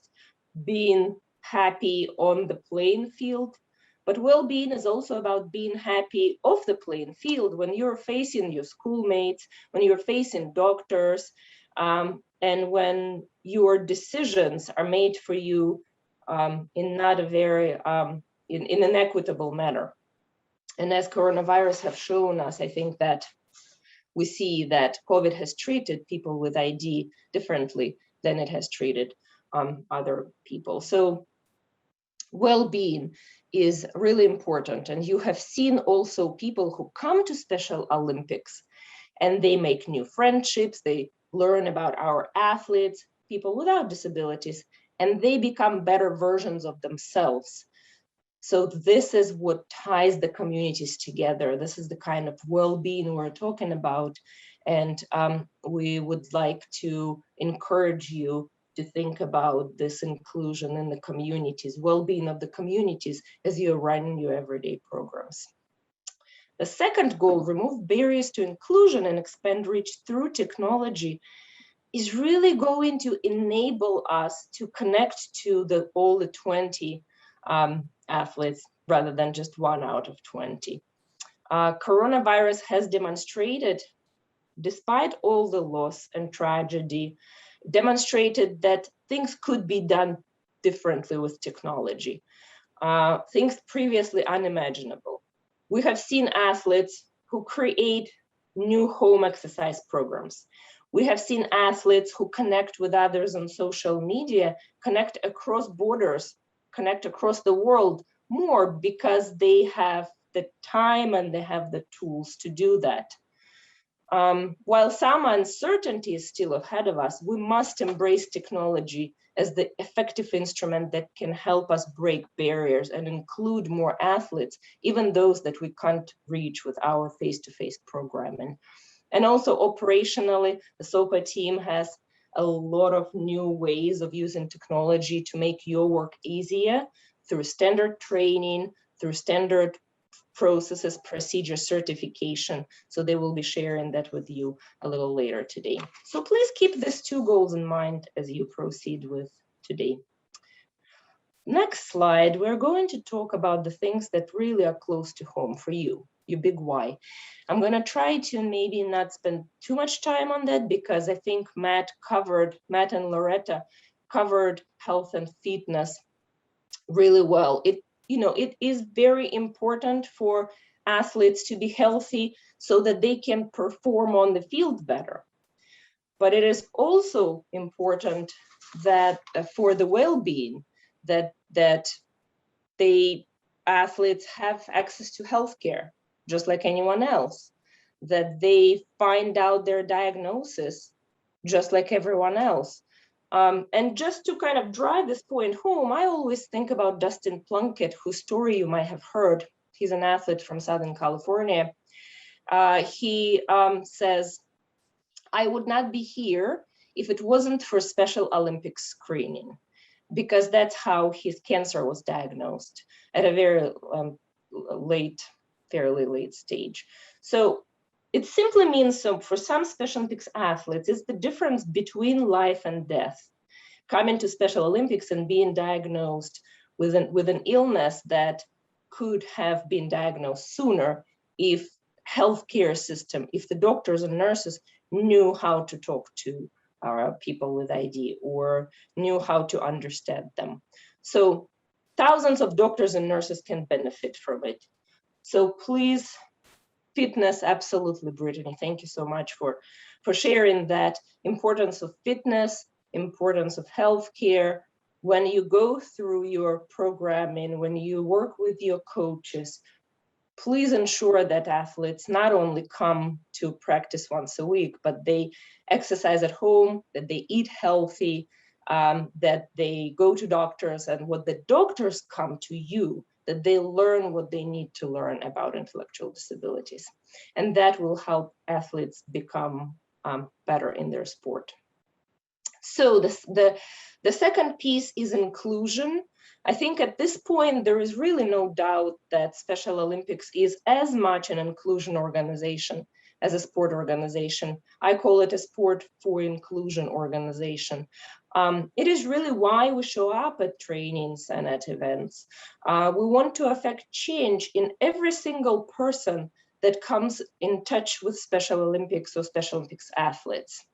being happy on the playing field, but well-being is also about being happy off the playing field when you're facing your schoolmates, when you're facing doctors, and when your decisions are made for you in not a very, in an equitable manner. And as coronavirus have shown us, I think that we see that COVID has treated people with ID differently than it has treated other people. So well-being is really important. And you have seen also people who come to Special Olympics and they make new friendships, they learn about our athletes, people without disabilities, and they become better versions of themselves. So this is what ties the communities together. This is the kind of well-being we're talking about. And we would like to encourage you to think about this inclusion in the communities, well-being of the communities as you're running your everyday programs. The second goal, remove barriers to inclusion and expand reach through technology, is really going to enable us to connect to all the 20 athletes rather than just 1 out of 20. Coronavirus has demonstrated despite all the loss and tragedy, demonstrated that things could be done differently with technology, things previously unimaginable. We have seen athletes who create new home exercise programs. We have seen athletes who connect with others on social media, connect across borders, connect across the world more because they have the time and they have the tools to do that. While some uncertainty is still ahead of us, we must embrace technology as the effective instrument that can help us break barriers and include more athletes, even those that we can't reach with our face-to-face programming. And also operationally, the SOPA team has a lot of new ways of using technology to make your work easier through standard training, through standard processes, procedure certification. So they will be sharing that with you a little later today. So please keep these two goals in mind as you proceed with today. Next slide, we're going to talk about the things that really are close to home for you, your big why. I'm going to try to maybe not spend too much time on that because I think Matt and Loretta covered health and fitness really well. It is very important for athletes to be healthy so that they can perform on the field better. But it is also important that for the well-being that athletes have access to healthcare, just like anyone else, that they find out their diagnosis, just like everyone else. And just to kind of drive this point home, I always think about Dustin Plunkett, whose story you might have heard. He's an athlete from Southern California. He says, "I would not be here if it wasn't for Special Olympics screening," because that's how his cancer was diagnosed at a very fairly late stage. So it simply means, so for some Special Olympics athletes, it's the difference between life and death. Coming to Special Olympics and being diagnosed with an illness that could have been diagnosed sooner if healthcare system, if the doctors and nurses knew how to talk to people with ID or knew how to understand them. So thousands of doctors and nurses can benefit from it. So please, fitness, absolutely, Brittany. Thank you so much for sharing that importance of fitness, importance of healthcare. When you go through your programming, when you work with your coaches, please ensure that athletes not only come to practice once a week, but they exercise at home, that they eat healthy, that they go to doctors, and what the doctors come to you, that they learn what they need to learn about intellectual disabilities. And that will help athletes become better in their sport. So the second piece is inclusion. I think at this point, there is really no doubt that Special Olympics is as much an inclusion organization as a sport organization. I call it a sport for inclusion organization. It is really why we show up at trainings and at events. We want to affect change in every single person that comes in touch with Special Olympics or Special Olympics athletes.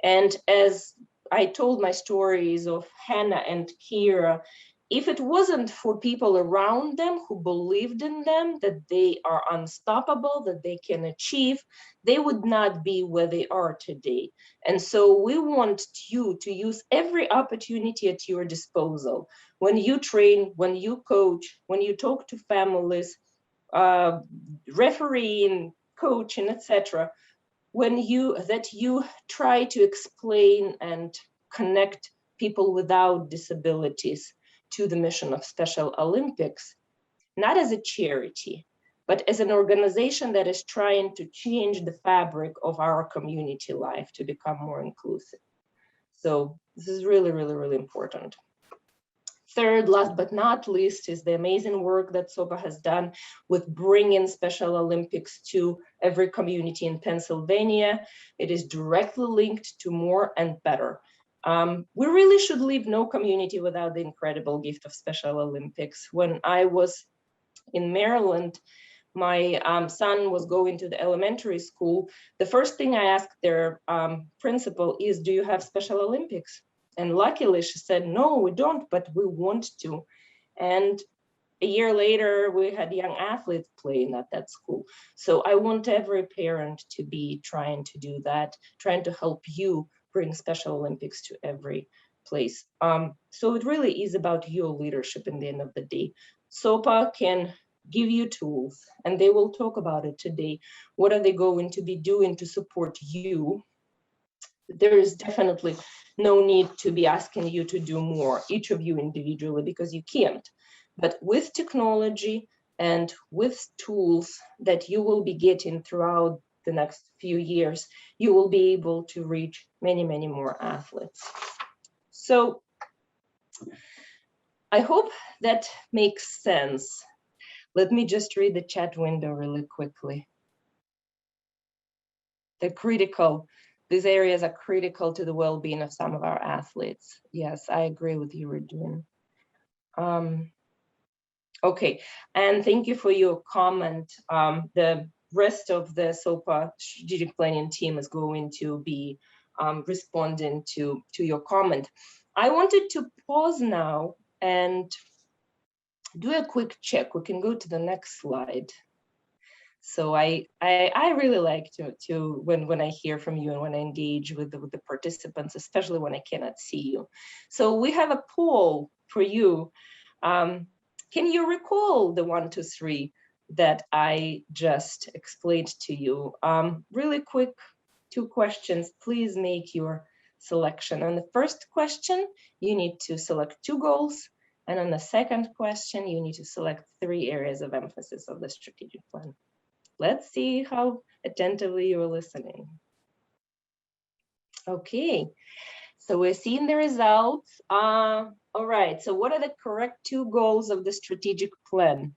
And as I told my stories of Hannah and Kira, if it wasn't for people around them who believed in them, that they are unstoppable, that they can achieve, they would not be where they are today. And so we want you to use every opportunity at your disposal. When you train, when you coach, when you talk to families, refereeing, coaching, etc., that you try to explain and connect people without disabilities to the mission of Special Olympics, not as a charity, but as an organization that is trying to change the fabric of our community life to become more inclusive. So this is really, really, really important. Third, last but not least, is the amazing work that SOPA has done with bringing Special Olympics to every community in Pennsylvania. It is directly linked to more and better. We really should leave no community without the incredible gift of Special Olympics. When I was in Maryland, my son was going to the elementary school, the first thing I asked their principal is, do you have Special Olympics? And luckily she said, no, we don't, but we want to. And a year later, we had young athletes playing at that school. So I want every parent to be trying to do that, trying to help you bring Special Olympics to every place. So it really is about your leadership in the end of the day. SOPA can give you tools, and they will talk about it today. What are they going to be doing to support you? There is definitely no need to be asking you to do more, each of you individually, because you can't. But with technology and with tools that you will be getting throughout the next few years, you will be able to reach many, many more athletes. So I hope that makes sense. Let me just read the chat window really quickly. These areas are critical to the well-being of some of our athletes. Yes, I agree with you, Regine. Okay, and thank you for your comment. The rest of the SOPA strategic planning team is going to be responding to your comment. I wanted to pause now and do a quick check. We can go to the next slide. So I really like to when I hear from you and when I engage with the participants, especially when I cannot see you. So we have a poll for you. Can you recall the 1, 2, 3 that I just explained to you? Really quick, 2 questions. Please make your selection. On the first question, you need to select 2 goals. And on the second question, you need to select 3 areas of emphasis of the strategic plan. Let's see how attentively you're listening. Okay, so we're seeing the results. All right, so what are the correct 2 goals of the strategic plan?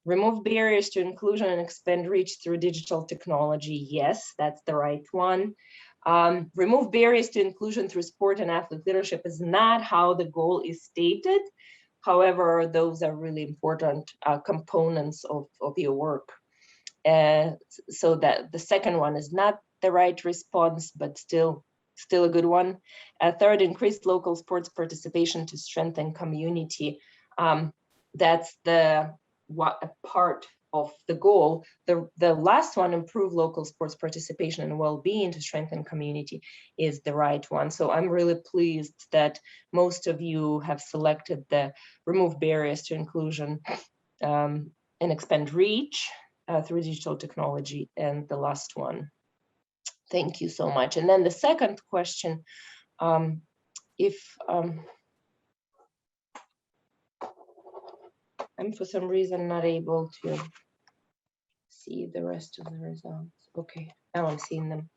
Remove barriers to inclusion and expand reach through digital technology. Yes, that's the right one. Remove barriers to inclusion through sport and athlete leadership is not how the goal is stated. However, those are really important components of your work. So that the second one is not the right response, but still a good one. Third, increase local sports participation to strengthen community. That's a part of the goal. The last one, improve local sports participation and well-being to strengthen community, is the right one. So I'm really pleased that most of you have selected the remove barriers to inclusion and expand reach through digital technology, and the last one. Thank you so much. And then the second question, I'm for some reason not able to see the rest of the results. Okay, now I'm seeing them.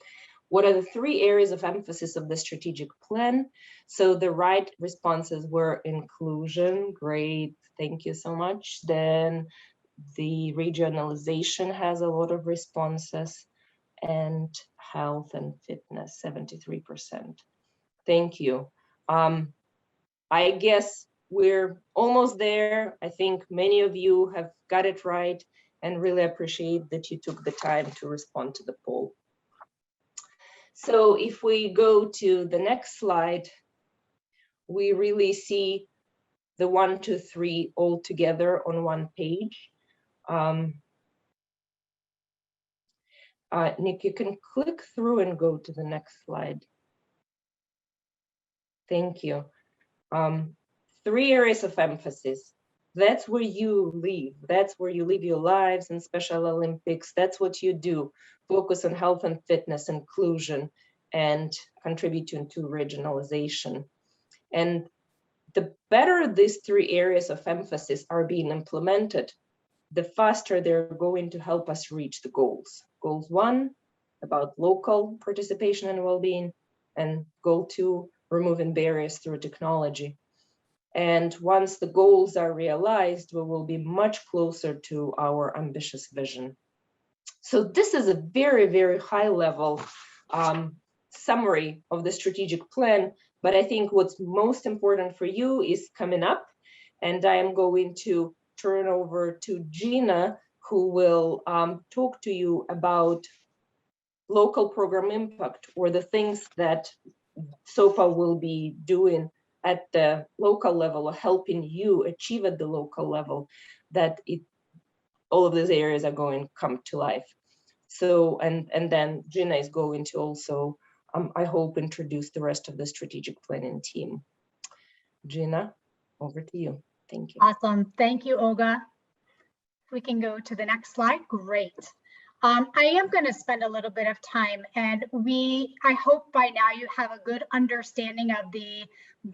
What are the 3 areas of emphasis of the strategic plan? So the right responses were inclusion. Great, thank you so much. Then the regionalization has a lot of responses, and health and fitness, 73%. Thank you. I guess we're almost there. I think many of you have got it right, and really appreciate that you took the time to respond to the poll. So if we go to the next slide, we really see the 1, 2, 3 all together on one page. Nick, you can click through and go to the next slide. Thank you. 3 areas of emphasis. That's where you live. That's where you live your lives in Special Olympics. That's what you do. Focus on health and fitness, inclusion, and contributing to regionalization. And the better these 3 areas of emphasis are being implemented, the faster they're going to help us reach the goals. Goal 1, about local participation and well-being, and goal 2, removing barriers through technology. And once the goals are realized, we will be much closer to our ambitious vision. So this is a very, very high level summary of the strategic plan, but I think what's most important for you is coming up, and I am going to turn over to Gina, who will talk to you about local program impact, or the things that SOFA will be doing at the local level, or helping you achieve at the local level, that all of these areas are going to come to life. So, and then Gina is going to also, I hope, introduce the rest of the strategic planning team. Gina, over to you. Thank you. Awesome. Thank you, Olga. If we can go to the next slide. Great. I am going to spend a little bit of time, and I hope by now you have a good understanding of the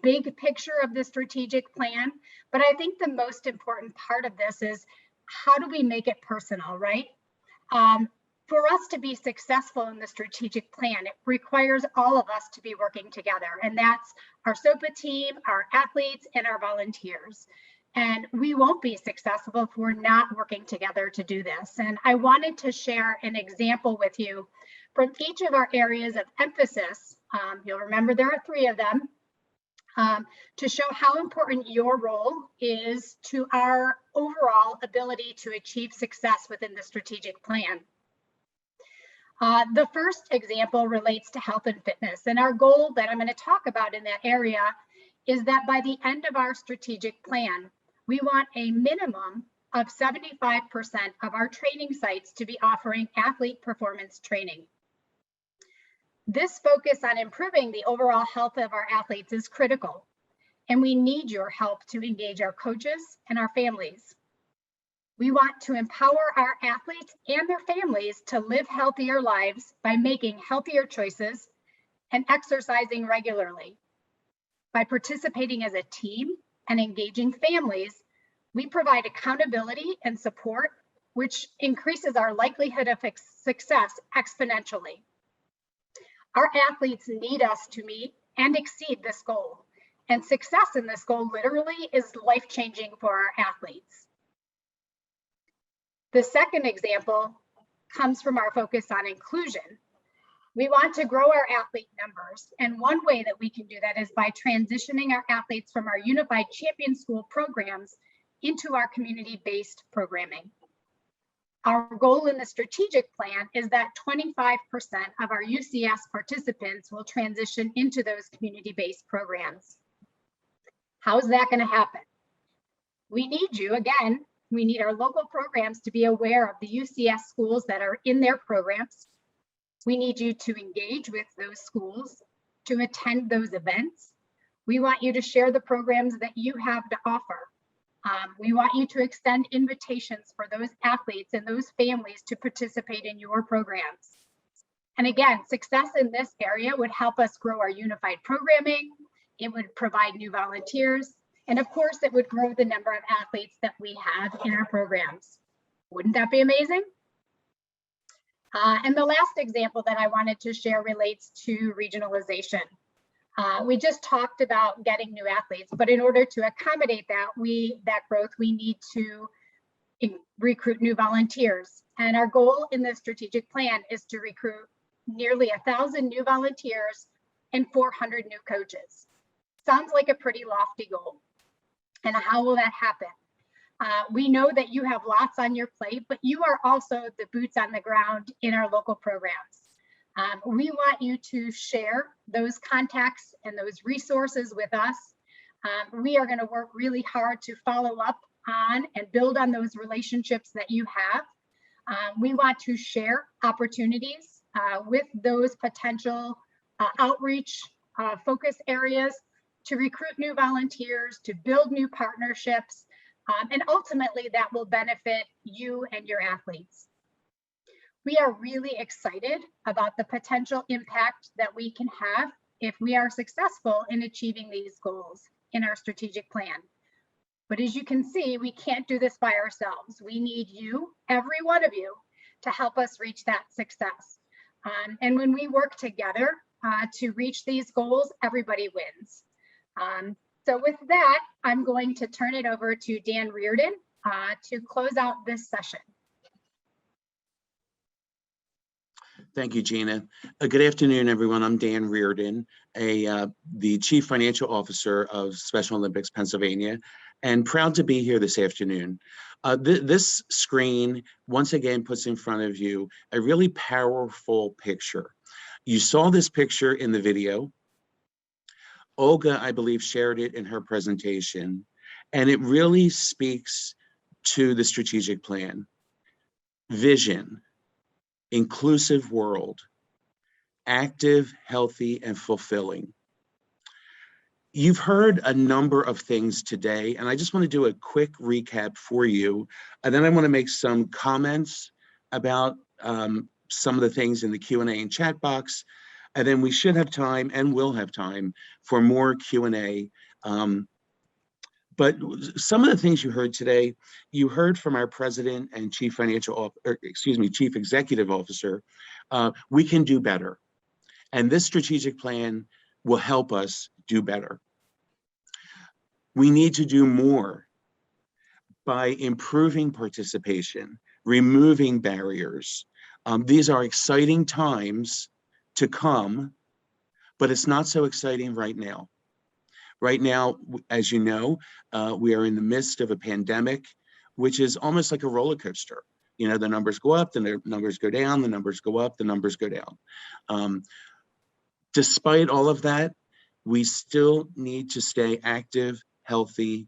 big picture of the strategic plan. But I think the most important part of this is, how do we make it personal, right? For us to be successful in the strategic plan, it requires all of us to be working together. And that's our SOPA team, our athletes, and our volunteers. And we won't be successful if we're not working together to do this. And I wanted to share an example with you from each of our areas of emphasis. You'll remember there are 3 of them, to show how important your role is to our overall ability to achieve success within the strategic plan. The first example relates to health and fitness. And our goal that I'm going to talk about in that area is that by the end of our strategic plan, we want a minimum of 75% of our training sites to be offering athlete performance training. This focus on improving the overall health of our athletes is critical, and we need your help to engage our coaches and our families. We want to empower our athletes and their families to live healthier lives by making healthier choices and exercising regularly. By participating as a team and engaging families, we provide accountability and support, which increases our likelihood of success exponentially. Our athletes need us to meet and exceed this goal, and success in this goal literally is life-changing for our athletes. The second example comes from our focus on inclusion. We want to grow our athlete numbers, and one way that we can do that is by transitioning our athletes from our Unified Champion School programs into our community-based programming. Our goal in the strategic plan is that 25% of our UCS participants will transition into those community-based programs. How is that going to happen? We need you, again, we need our local programs to be aware of the UCS schools that are in their programs. We need you to engage with those schools, to attend those events. We want you to share the programs that you have to offer. We want you to extend invitations for those athletes and those families to participate in your programs. And again, success in this area would help us grow our unified programming. It would provide new volunteers. And of course, it would grow the number of athletes that we have in our programs. Wouldn't that be amazing? And the last example that I wanted to share relates to regionalization. We just talked about getting new athletes, but in order to accommodate that growth, we need to recruit new volunteers. And our goal in the strategic plan is to recruit nearly 1,000 new volunteers and 400 new coaches. Sounds like a pretty lofty goal. And how will that happen? We know that you have lots on your plate, but you are also the boots on the ground in our local programs. We want you to share those contacts and those resources with us. We are going to work really hard to follow up on and build on those relationships that you have. We want to share opportunities with those potential outreach focus areas to recruit new volunteers, to build new partnerships, and ultimately that will benefit you and your athletes. We are really excited about the potential impact that we can have if we are successful in achieving these goals in our strategic plan. But as you can see, we can't do this by ourselves. We need you, every one of you, to help us reach that success. And when we work together to reach these goals, everybody wins. So with that, I'm going to turn it over to Dan Reardon to close out this session. Thank you, Gina. Good afternoon, everyone. I'm Dan Reardon, the Chief Financial Officer of Special Olympics Pennsylvania, and proud to be here this afternoon. This screen, once again, puts in front of you a really powerful picture. You saw this picture in the video. Olga, I believe, shared it in her presentation, and it really speaks to the strategic plan. Vision, inclusive world, active, healthy, and fulfilling. You've heard a number of things today, and I just want to do a quick recap for you. And then I want to make some comments about some of the things in the Q&A and chat box. And then we should have time and will have time for more Q&A. But some of the things you heard today, you heard from our president and chief executive officer. We can do better. And this strategic plan will help us do better. We need to do more by improving participation, removing barriers. These are exciting times to come, but it's not so exciting right now. Right now, as you know, we are in the midst of a pandemic, which is almost like a roller coaster. You know, the numbers go up, the numbers go down, the numbers go up, the numbers go down. Despite all of that, we still need to stay active, healthy.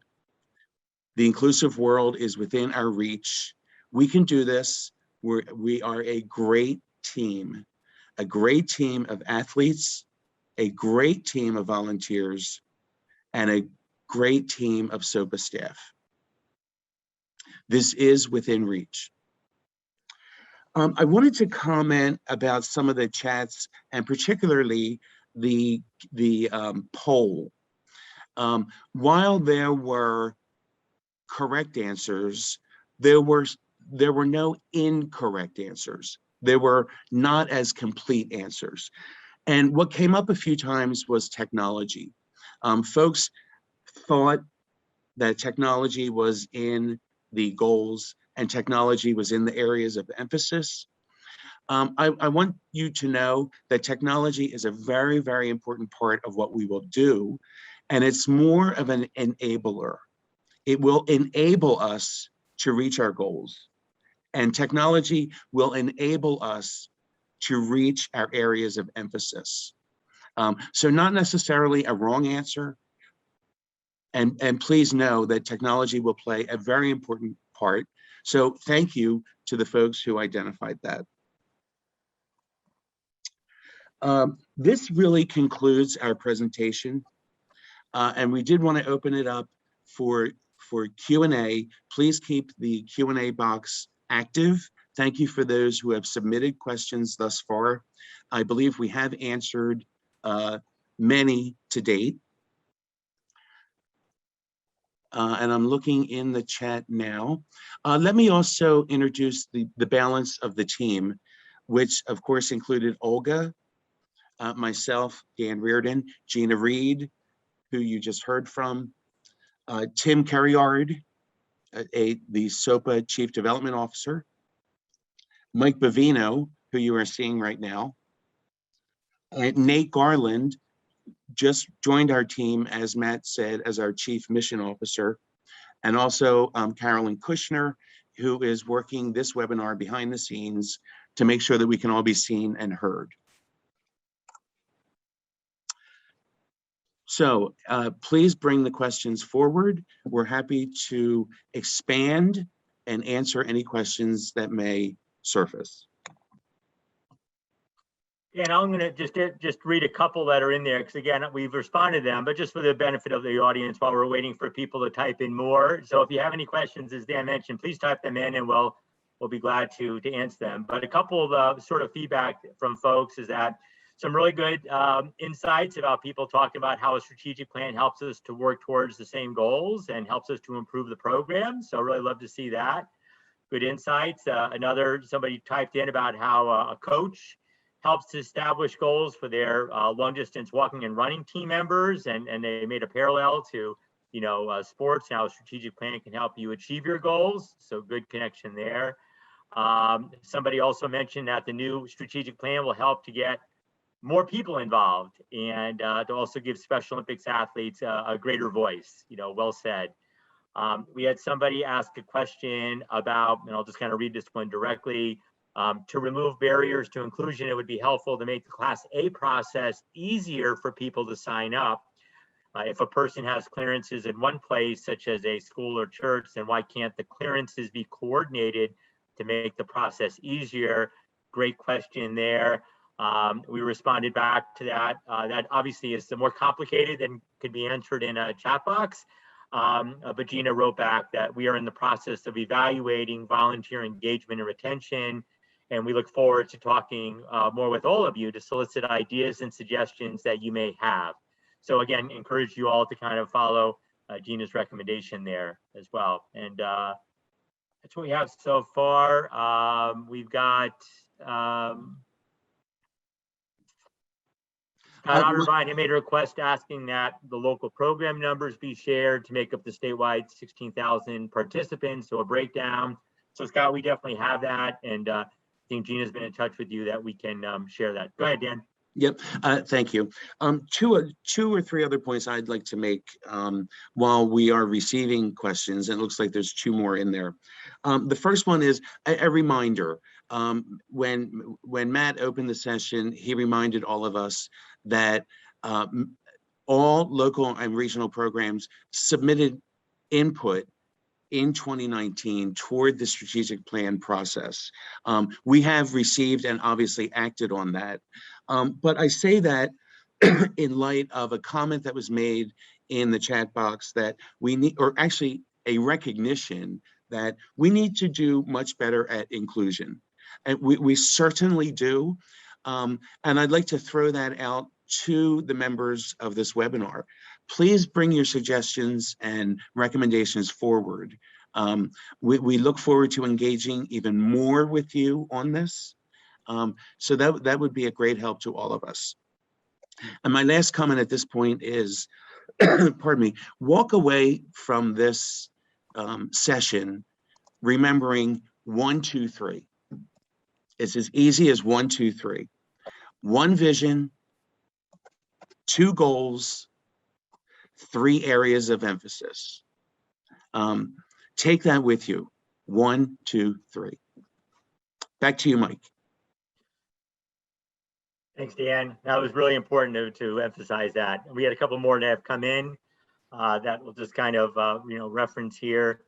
The inclusive world is within our reach. We can do this. We are a great team of athletes, a great team of volunteers, and a great team of SOPA staff. This is within reach. I wanted to comment about some of the chats, and particularly the poll. While there were correct answers, there were no incorrect answers. There were not as complete answers. And what came up a few times was technology. Folks thought that technology was in the goals and technology was in the areas of emphasis. I want you to know that technology is a very, very important part of what we will do, and it's more of an enabler. It will enable us to reach our goals, and technology will enable us to reach our areas of emphasis. So not necessarily a wrong answer, and please know that technology will play a very important part. So thank you to the folks who identified that. This really concludes our presentation, and we did want to open it up for Q&A. Please keep the Q&A box active. Thank you for those who have submitted questions thus far. I believe we have answered many to date. And I'm looking in the chat now. Let me also introduce the balance of the team, which of course included Olga, myself, Dan Reardon, Gina Reed, who you just heard from, Tim Carriard, the SOPA Chief Development Officer, Mike Bavino, who you are seeing right now, Nate Garland, just joined our team, as Matt said, as our Chief Mission Officer, and also Carolyn Kushner, who is working this webinar behind the scenes to make sure that we can all be seen and heard. So please bring the questions forward. We're happy to expand and answer any questions that may surface. And I'm going to just read a couple that are in there, because again, we've responded to them, but just for the benefit of the audience while we're waiting for people to type in more. So if you have any questions, as Dan mentioned, please type them in and we'll be glad to answer them. But a couple of sort of feedback from folks is that some really good insights about people talking about how a strategic plan helps us to work towards the same goals and helps us to improve the program. So really love to see that. Good insights. Somebody typed in about how a coach helps to establish goals for their long distance walking and running team members. And they made a parallel to, sports and how a strategic plan can help you achieve your goals. So good connection there. Somebody also mentioned that the new strategic plan will help to get more people involved and to also give Special Olympics athletes a greater voice. Well said. We had somebody ask a question about, and I'll just kind of read this one directly, to remove barriers to inclusion, it would be helpful to make the Class A process easier for people to sign up. If a person has clearances in one place, such as a school or church, then why can't the clearances be coordinated to make the process easier? Great question there. We responded back to that. That obviously is the more complicated and could be answered in a chat box. But Gina wrote back that we are in the process of evaluating volunteer engagement and retention, and we look forward to talking more with all of you to solicit ideas and suggestions that you may have. So again, encourage you all to kind of follow Gina's recommendation there as well. And that's what we have so far. We've got Scott Otterbein made a request asking that the local program numbers be shared to make up the statewide 16,000 participants, so a breakdown. So Scott, we definitely have that, and I think Gina's been in touch with you that we can share that. Go ahead, Dan. Yep, thank you. Two or three other points I'd like to make while we are receiving questions. It looks like there's two more in there. The first one is a reminder. When Matt opened the session, he reminded all of us that all local and regional programs submitted input in 2019 toward the strategic plan process. We have received and obviously acted on that. But I say that in light of a comment that was made in the chat box that we need, or actually a recognition that we need to do much better at inclusion. And we certainly do. And I'd like to throw that out to the members of this webinar. Please bring your suggestions and recommendations forward. We look forward to engaging even more with you on this. So that would be a great help to all of us. And my last comment at this point is, pardon me, walk away from this session remembering 1, 2, 3. It's as easy as 1, 2, 3. One vision, 2 goals, 3 areas of emphasis. Take that with you. 1, 2, 3. Back to you, Mike. Thanks, Dan. That was really important to emphasize that. We had a couple more that have come in that we'll just kind of reference here.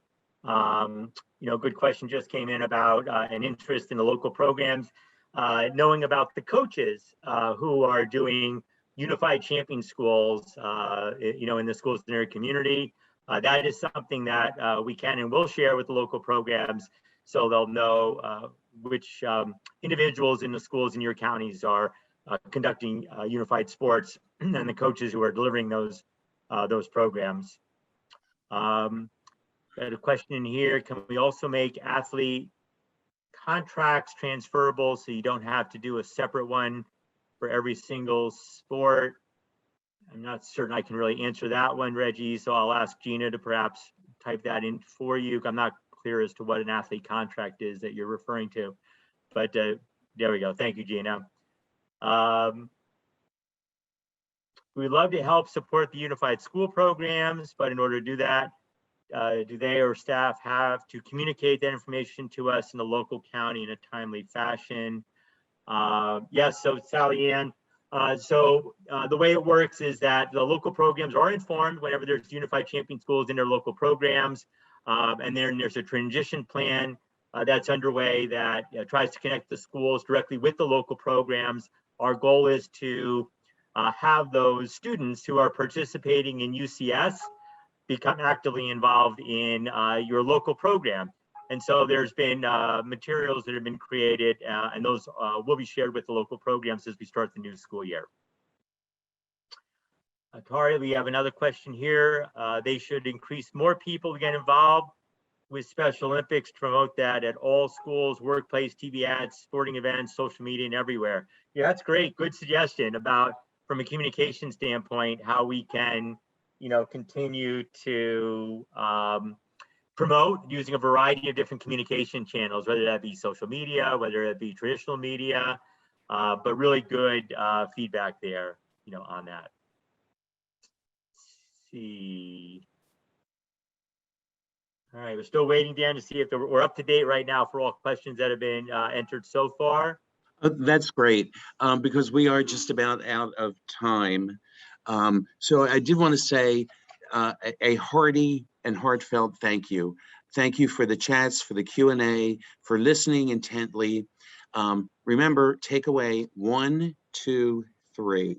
Good question just came in about an interest in the local programs, knowing about the coaches who are doing unified champion schools, in the schools in their community. That is something that we can and will share with the local programs, so they'll know which individuals in the schools in your counties are conducting unified sports and the coaches who are delivering those programs. Got a question in here. Can we also make athlete contracts transferable so you don't have to do a separate one for every single sport? I'm not certain I can really answer that one, Reggie, so I'll ask Gina to perhaps type that in for you. I'm not clear as to what an athlete contract is that you're referring to, but there we go. Thank you, Gina. We'd love to help support the unified school programs, but in order to do that, do they or staff have to communicate that information to us in the local county in a timely fashion? Yes, so Sally Ann, the way it works is that the local programs are informed whenever there's unified champion schools in their local programs, and then there's a transition plan that's underway that tries to connect the schools directly with the local programs. Our goal is to have those students who are participating in UCS become actively involved in your local program. And so there's been materials that have been created, and those will be shared with the local programs as we start the new school year. Tari, we have another question here. They should increase more people to get involved with Special Olympics to promote that at all schools, workplace, TV ads, sporting events, social media, and everywhere. Yeah, that's great. Good suggestion about, from a communication standpoint, how we can, continue to promote using a variety of different communication channels, whether that be social media, whether it be traditional media, but really good feedback there, on that. Let's see. All right, we're still waiting, Dan, to see if we're up to date right now for all questions that have been entered so far. That's great, because we are just about out of time. So I did want to say a hearty and heartfelt thank you. Thank you for the chats, for the Q&A, for listening intently. Remember, takeaway 1, 2, 3.